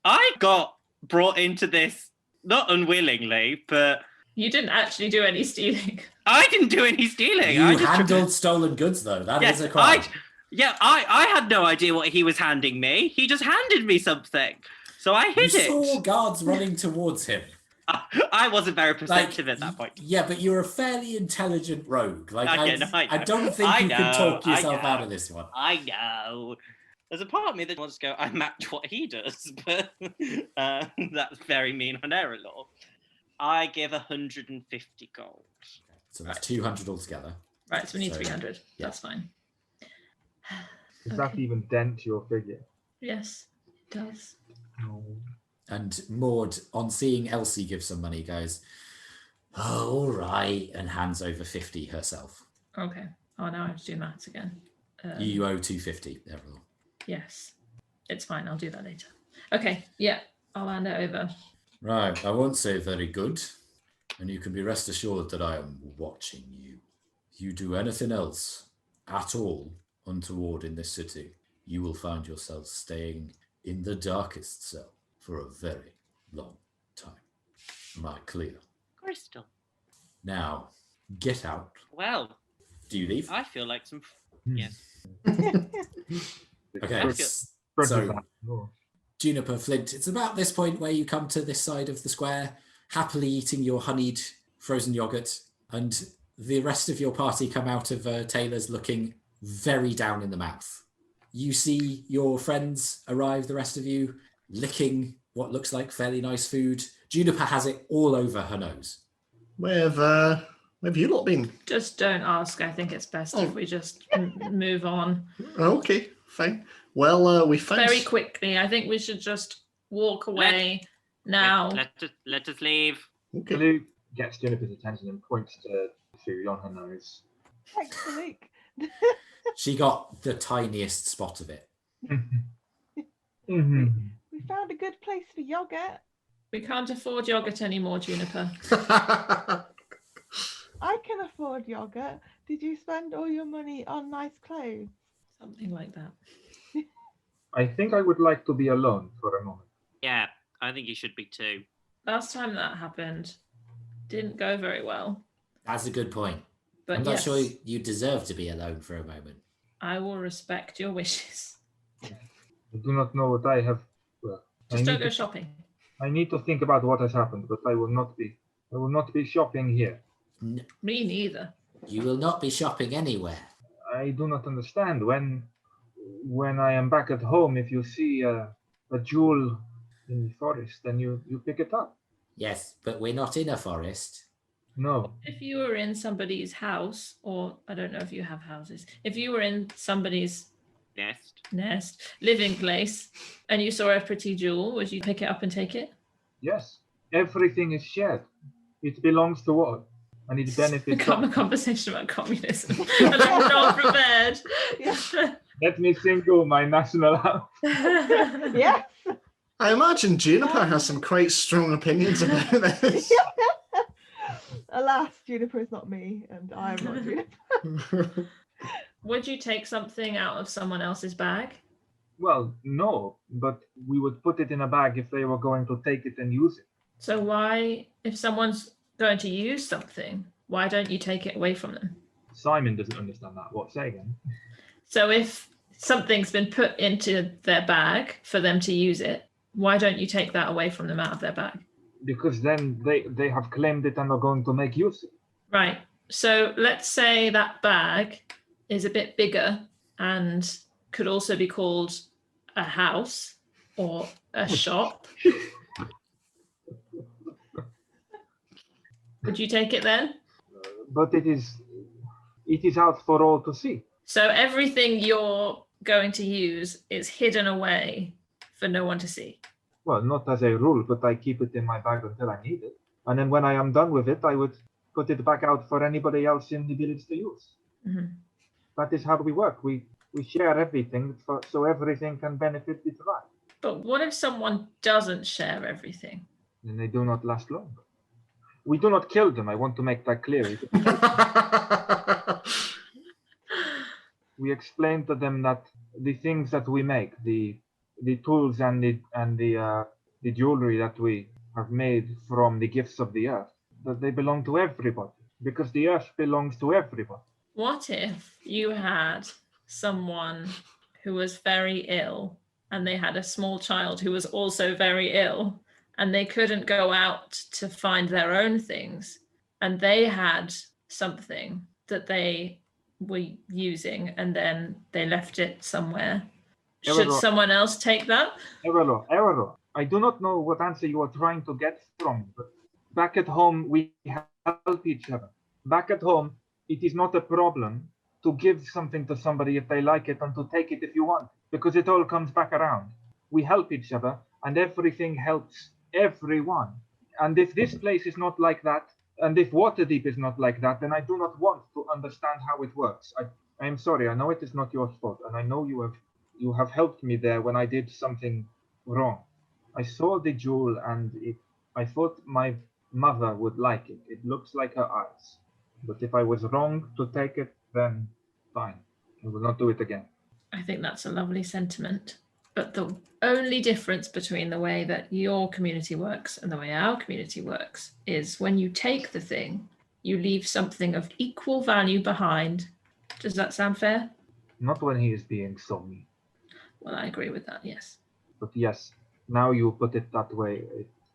I got brought into this not unwillingly, but You didn't actually do any stealing. I didn't do any stealing. You I just handled stolen goods, though. That is Yes, a crime. I had no idea what he was handing me. He just handed me something, so I You hid it. saw guards running towards him. I wasn't very perceptive at that point. Yeah, but you're a fairly intelligent rogue. Like, Okay, no, I I know. don't think I you can know, talk I yourself know. out of this one. I know. There's a part of me that wants to go, I match what he does, but that's very mean on Erallur. I give 150 gold. So that's 200 altogether. Right, so we need So, 300. yeah. That's fine. Does that Okay. even dent your figure? Yes, it does. No. And Maud, on seeing Elsie give some money, goes, "Oh, all right," and hands over 50 herself. Okay. Oh, now I have to do maths again. You owe 250, Errol. Yes. It's fine. I'll do that later. Okay. Yeah. I'll hand it over. Right, I won't say very good, and you can be rest assured that I am watching you. If you do anything else at all untoward in this city, you will find yourself staying in the darkest cell for a very long time. Am I clear? Crystal. Now, get out. Well, Do you leave? I feel like some. Hmm. Yes. Okay, I feel- so Juniper, Flint, it's about this point where you come to this side of the square, happily eating your honeyed frozen yogurt, and the rest of your party come out of Taylor's looking very down in the mouth. You see your friends arrive, the rest of you, licking what looks like fairly nice food. Juniper has it all over her nose. Where have you lot been? Just don't ask. I think it's best if we just move on Okay, fine. Well, we found very quickly. I think we should just walk away now. Let us leave. Okay. Luke gets Juniper's attention and points to food on her nose. Thanks, Luke. She got the tiniest spot of it. Mhm. We found a good place for yogurt. We can't afford yogurt anymore, Juniper. I can afford yogurt. Did you spend all your money on nice clothes? Something like that. I think I would like to be alone for a moment. Yeah, I think you should be too. Last time that happened, didn't go very well. That's a good point. But I'm not yes, sure you deserve to be alone for a moment. I will respect your wishes. I do not know what I have. Well, Just don't go to, shopping. I need to think about what has happened, but I will not be. I will not be shopping here. Me neither. You will not be shopping anywhere. I do not understand when I am back at home, if you see a jewel in the forest, then you pick it up. Yes, but we're not in a forest. No. If you were in somebody's house, or I don't know if you have houses, if you were in somebody's nest, living place, and you saw a pretty jewel, would you pick it up and take it? Yes. Everything is shared. It belongs to all. And it benefits Become a all. conversation about communism. And I'm not prepared. Let me sing you my national anthem. Yes. I imagine Juniper has some quite strong opinions about this. Alas, Juniper is not me, and I am not Juniper. Would you take something out of someone else's bag? Well, no, but we would put it in a bag if they were going to take it and use it. So why, if someone's going to use something, why don't you take it away from them? Simon doesn't understand that. What? Say again. So if something's been put into their bag for them to use it, why don't you take that away from them out of their bag? Because then they have claimed it and are going to make use of it. Right. So let's say that bag is a bit bigger and could also be called a house or a shop. Would you take it then? But it is out for all to see. So everything you're going to use is hidden away for no one to see. Well, not as a rule, but I keep it in my bag until I need it. And then when I am done with it, I would put it back out for anybody else in the village to use. Mm-hmm. That is how we work. We share everything so everything can benefit the tribe. But what if someone doesn't share everything? And they do not last long. We do not kill them. I want to make that clear. We explain to them that the things that we make, the tools and the jewelry that we have made from the gifts of the earth, that they belong to everybody, because the earth belongs to everybody. What if you had someone who was very ill and they had a small child who was also very ill and they couldn't go out to find their own things and they had something that they were using and then they left it somewhere? Should Erallur. someone else take that? Erallur, I do not know what answer you are trying to get from, but back at home, we help each other. Back at home, it is not a problem to give something to somebody if they like it and to take it if you want, because it all comes back around. We help each other and everything helps everyone. And if this place is not like that, and if Waterdeep is not like that, then I do not want to understand how it works. I am sorry, I know it is not your fault, and I know you have helped me there when I did something wrong. I saw the jewel and I thought my mother would like it. It looks like her eyes. But if I was wrong to take it, then fine. I will not do it again. I think that's a lovely sentiment. But the only difference between the way that your community works and the way our community works is when you take the thing, you leave something of equal value behind. Does that sound fair? Not when he is being so mean. Well, I agree with that, yes. But yes, now you put it that way,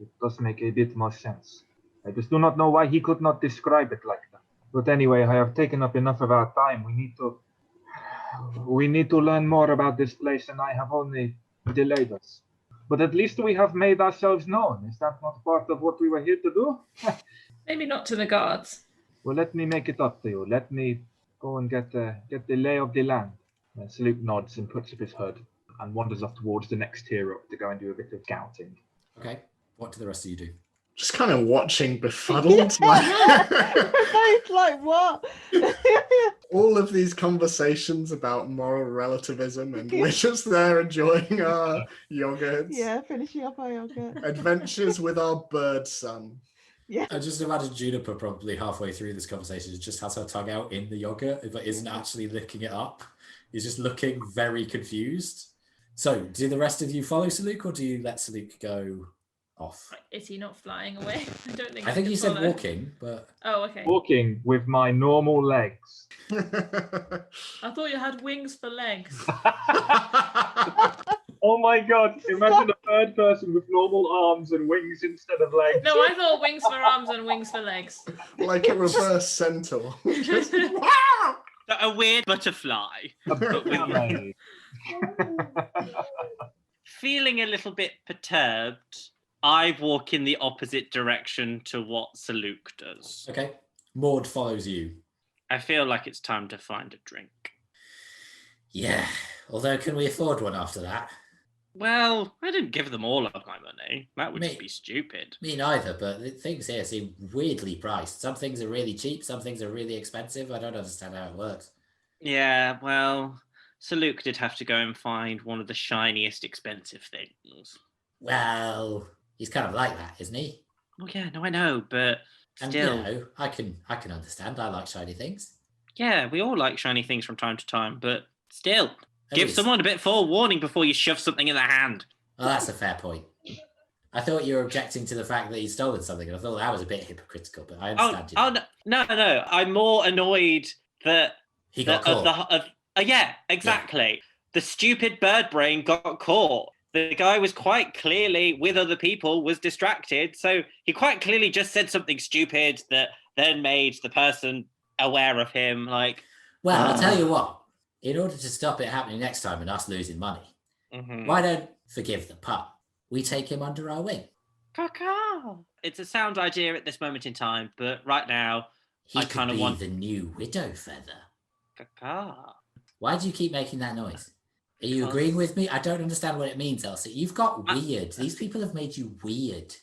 it does make a bit more sense. I just do not know why he could not describe it like that. But anyway, I have taken up enough of our time. We need to learn more about this place, and I have only delayed us. But at least we have made ourselves known. Is that not part of what we were here to do? Maybe not to the guards. Well, let me make it up to you. Let me go and get the lay of the land. Salute nods and puts up his hood and wanders off towards the next tier up to go and do a bit of scouting. Okay, what do the rest of you do? Just kind of watching befuddled. It's like, what? All of these conversations about moral relativism, and we're just there enjoying our yogurts. Yeah, finishing up our yogurt. Adventures with our bird son. Yeah. I just imagine Juniper probably halfway through this conversation just has her tongue out in the yogurt, but isn't actually licking it up. He's just looking very confused. So, do the rest of you follow Saluk, or do you let Saluk go off? Is he not flying away? I don't think I think can he said follow. walking, but... Oh, okay. Walking with my normal legs. I thought you had wings for legs. Oh my god, imagine a third person with normal arms and wings instead of legs. No, I thought wings for arms and wings for legs. Like a reverse centaur. A weird butterfly. A ballet. Feeling a little bit perturbed, I walk in the opposite direction to what Saluk does. Okay. Maud follows you. I feel like it's time to find a drink. Yeah. Although, can we afford one after that? Well, I didn't give them all of my money. That would Me- just be stupid. Me neither, but the things here seem weirdly priced. Some things are really cheap, some things are really expensive. I don't understand how it works. Yeah, well, Saluk did have to go and find one of the shiniest expensive things. Well, he's kind of like that, isn't he? Oh yeah, no, I know, but And still, you know, I can understand. I like shiny things. yeah, we all like shiny things from time to time, but still, At give least- someone a bit forewarning before you shove something in their hand. Oh, that's a fair point. I thought you were objecting to the fact that he'd stolen something, and I thought that was a bit hypocritical, but I understand you. No, no. I'm more annoyed that He got caught. yeah, exactly. The stupid bird brain got caught. The guy was quite clearly with other people, was distracted, so he quite clearly just said something stupid that then made the person aware of him. Like, Well, I'll tell you what. In order to stop it happening next time and us losing money, why don't forgive the pup? We take him under our wing. Caca. It's a sound idea at this moment in time, but right now, He I could kinda be want- the new widow feather. caca. Why do you keep making that noise? Are you Because- agreeing with me? I don't understand what it means, Elsie. You've got I- weird. These people have made you weird.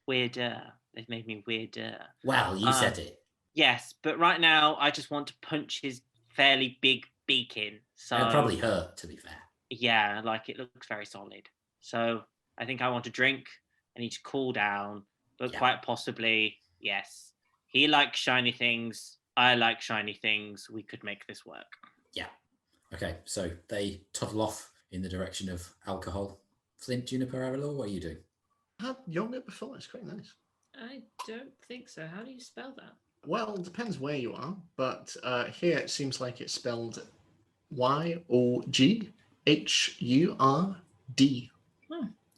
Weirder. They've made me weirder. Well, you said it. Yes, but right now I just want to punch his fairly big beak in. So It'll probably hurt, to be fair. yeah, like it looks very solid. So I think I want a drink. I need to cool down, but Yeah. quite possibly, yes. He likes shiny things. I like shiny things. We could make this work. Okay, so they toddle off in the direction of alcohol. Flint, Juniper, Erallur, what are you doing? I had yogurt before. It's quite nice. I don't think so. How do you spell that? Well, it depends where you are, but here it seems like it's spelled YOGHURD.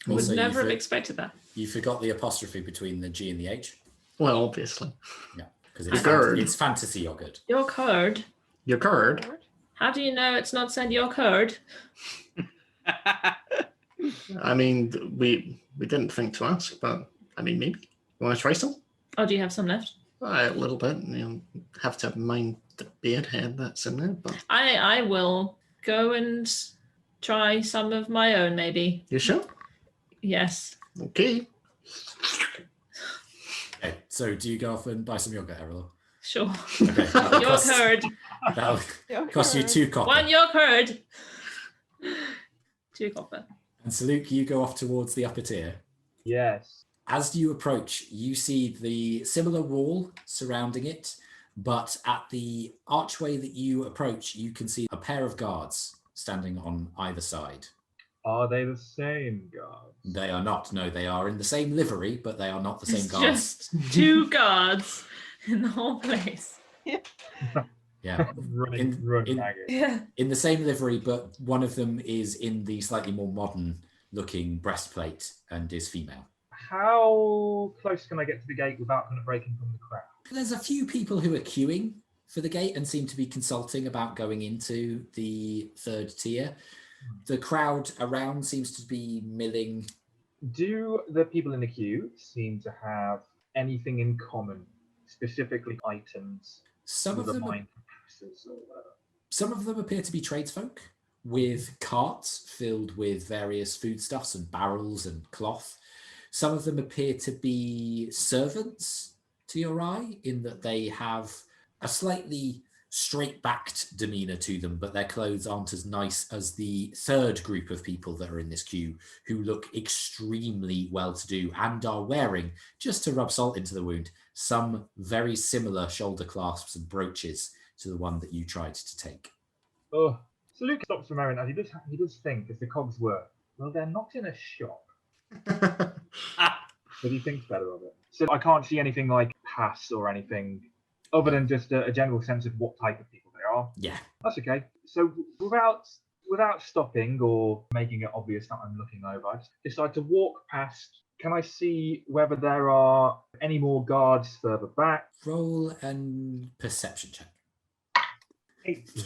Would Also, never have you, expected that. you forgot the apostrophe between the G and the H. Well, obviously. Because it's, Yogurt. it's fantasy yogurt. Your code. Yogurt. How do you know it's not saying your code? I mean, we didn't think to ask, but I mean, maybe. You want to try some? Oh, do you have some left? A little bit. Have to mind the beard head that's in there, but I will go and try some of my own, maybe. you sure? Yes. Okay. Okay, so do you go off and buy some yogurt, Errol? Sure. Okay, that'll Your cost, code. that'll Your cost you code. 2 copper. One your code. 2 copper. And Saluk, you go off towards the upper tier. Yes. As you approach, you see the similar wall surrounding it, but at the archway that you approach, you can see a pair of guards standing on either side. Are they the same guards? They are not. No, they are in the same livery, but they are not the same It's guards. just 2 guards in the whole place. Yeah. Running in- ragged. Yeah. In the same livery, but one of them is in the slightly more modern looking breastplate and is female. How close can I get to the gate without kind of breaking from the crowd? There's a few people who are queuing for the gate and seem to be consulting about going into the 3rd tier. The crowd around seems to be milling. Do the people in the queue seem to have anything in common, specifically items? Some of the them mine compasses or whatever? Some of them appear to be tradesfolk with carts filled with various foodstuffs and barrels and cloth. Some of them appear to be servants to your eye, in that they have a slightly straight-backed demeanor to them, but their clothes aren't as nice as the 3rd group of people that are in this queue, who look extremely well-to-do and are wearing, just to rub salt into the wound, some very similar shoulder clasps and brooches to the one that you tried to take. Oh, so Luke stops for a moment and he does think, as the cogs work, well, they're not in a shop. But he thinks better of it. So I can't see anything like pass or anything other than just a general sense of what type of people they are. Yeah. That's okay. So without stopping or making it obvious that I'm looking over, I just decide to walk past. Can I see whether there are any more guards further back? Roll and perception check. 18.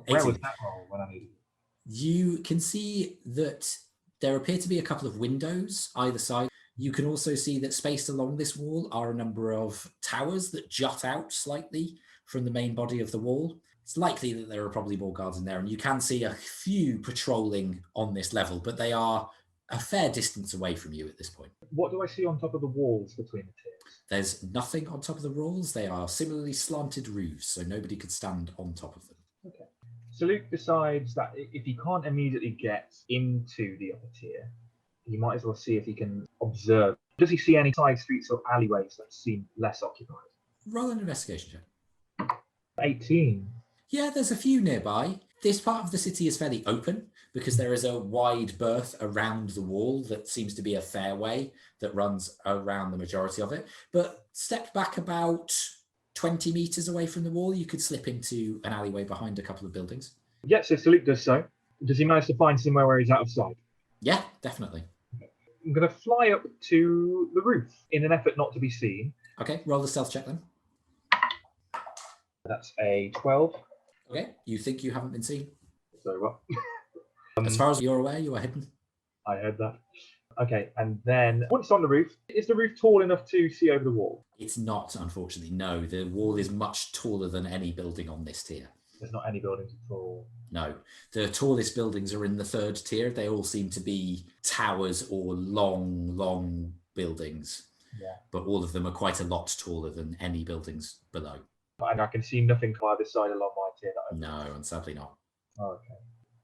Where was 18. that roll when I needed it? You can see that there appear to be a couple of windows either side. You can also see that spaced along this wall are a number of towers that jut out slightly from the main body of the wall. It's likely that there are probably more guards in there, and you can see a few patrolling on this level, but they are a fair distance away from you at this point. What do I see on top of the walls between the tiers? There's nothing on top of the walls. They are similarly slanted roofs, so nobody could stand on top of them. Okay. So Luke decides that if he can't immediately get into the upper tier, he might as well see if he can observe. Does he see any side streets or alleyways that seem less occupied? Roll an investigation check. 18. Yeah, there's a few nearby. This part of the city is fairly open because there is a wide berth around the wall that seems to be a fairway that runs around the majority of it. But step back about 20 meters away from the wall, you could slip into an alleyway behind a couple of buildings. Yeah, so Luke does so. Does he manage to find somewhere where he's out of sight? Yeah, definitely. I'm going to fly up to the roof in an effort not to be seen. Okay, roll the stealth check then. That's a 12. Okay, you think you haven't been seen? So what? As far as you're aware, you are hidden. I heard that. Okay, and then once on the roof, is the roof tall enough to see over the wall? It's not, unfortunately. No, the wall is much taller than any building on this tier. There's not any buildings at all. No, the tallest buildings are in the third tier. They all seem to be towers or long buildings. Yeah. But all of them are quite a lot taller than any buildings below. And I can see nothing by the side along my tier. No, and sadly not. Okay.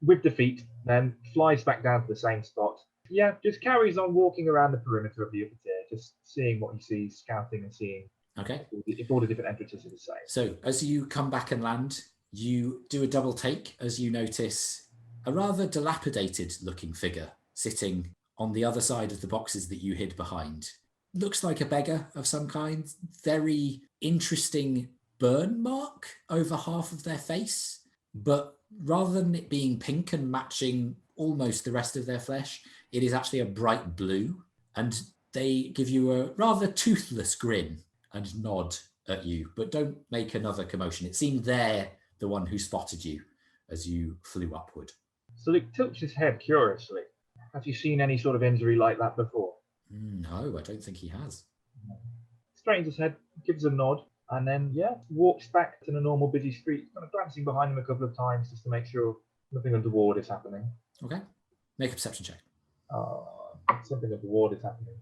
With defeat, then flies back down to the same spot. Yeah, just carries on walking around the perimeter of the upper tier, just seeing what he sees, scouting and seeing Okay. if all the different entrances are the same. So as you come back and land, you do a double take as you notice a rather dilapidated looking figure sitting on the other side of the boxes that you hid behind. Looks like a beggar of some kind. Very interesting burn mark over half of their face, but rather than it being pink and matching almost the rest of their flesh, it is actually a bright blue, and they give you a rather toothless grin and nod at you, but don't make another commotion. It seemed they're the one who spotted you as you flew upward. So Luke tilts his head curiously. Have you seen any sort of injury like that before? No, I don't think he has. Straightens his head, gives a nod, and then, walks back to the normal busy street, kind of glancing behind him a couple of times just to make sure nothing untoward is happening. Okay. Make a perception check. Something untoward is happening.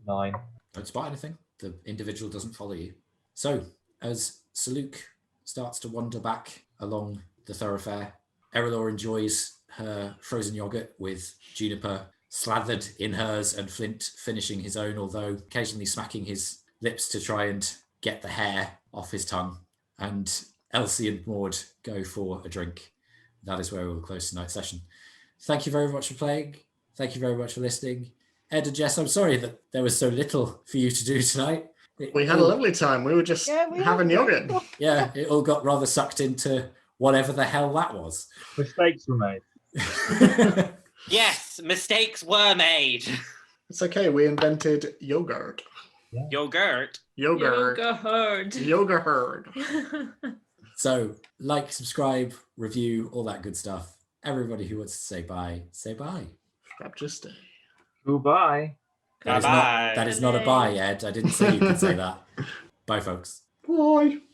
9. Don't spot anything. The individual doesn't follow you. So, as Saluk starts to wander back along the thoroughfare, Erallur enjoys her frozen yogurt with Juniper slathered in hers and Flint finishing his own, although occasionally smacking his lips to try and get the hair off his tongue. And Elsie and Maud go for a drink. That is where we'll close tonight's session. Thank you very much for playing. Thank you very much for listening. Ed and Jess, I'm sorry that there was so little for you to do tonight. We had a lovely time. We were just having yogurt. Yeah, it all got rather sucked into whatever the hell that was. Mistakes were made. Yes, mistakes were made. It's okay. We invented yogurt. Yeah. Yogurt. Yogurt. Yogurt. Yogurt. So, like, subscribe, review, all that good stuff. Everybody who wants to say bye, say bye. Grab just a... Goodbye. That is not a bye, Ed. I didn't say you could say that. Bye, folks. Bye.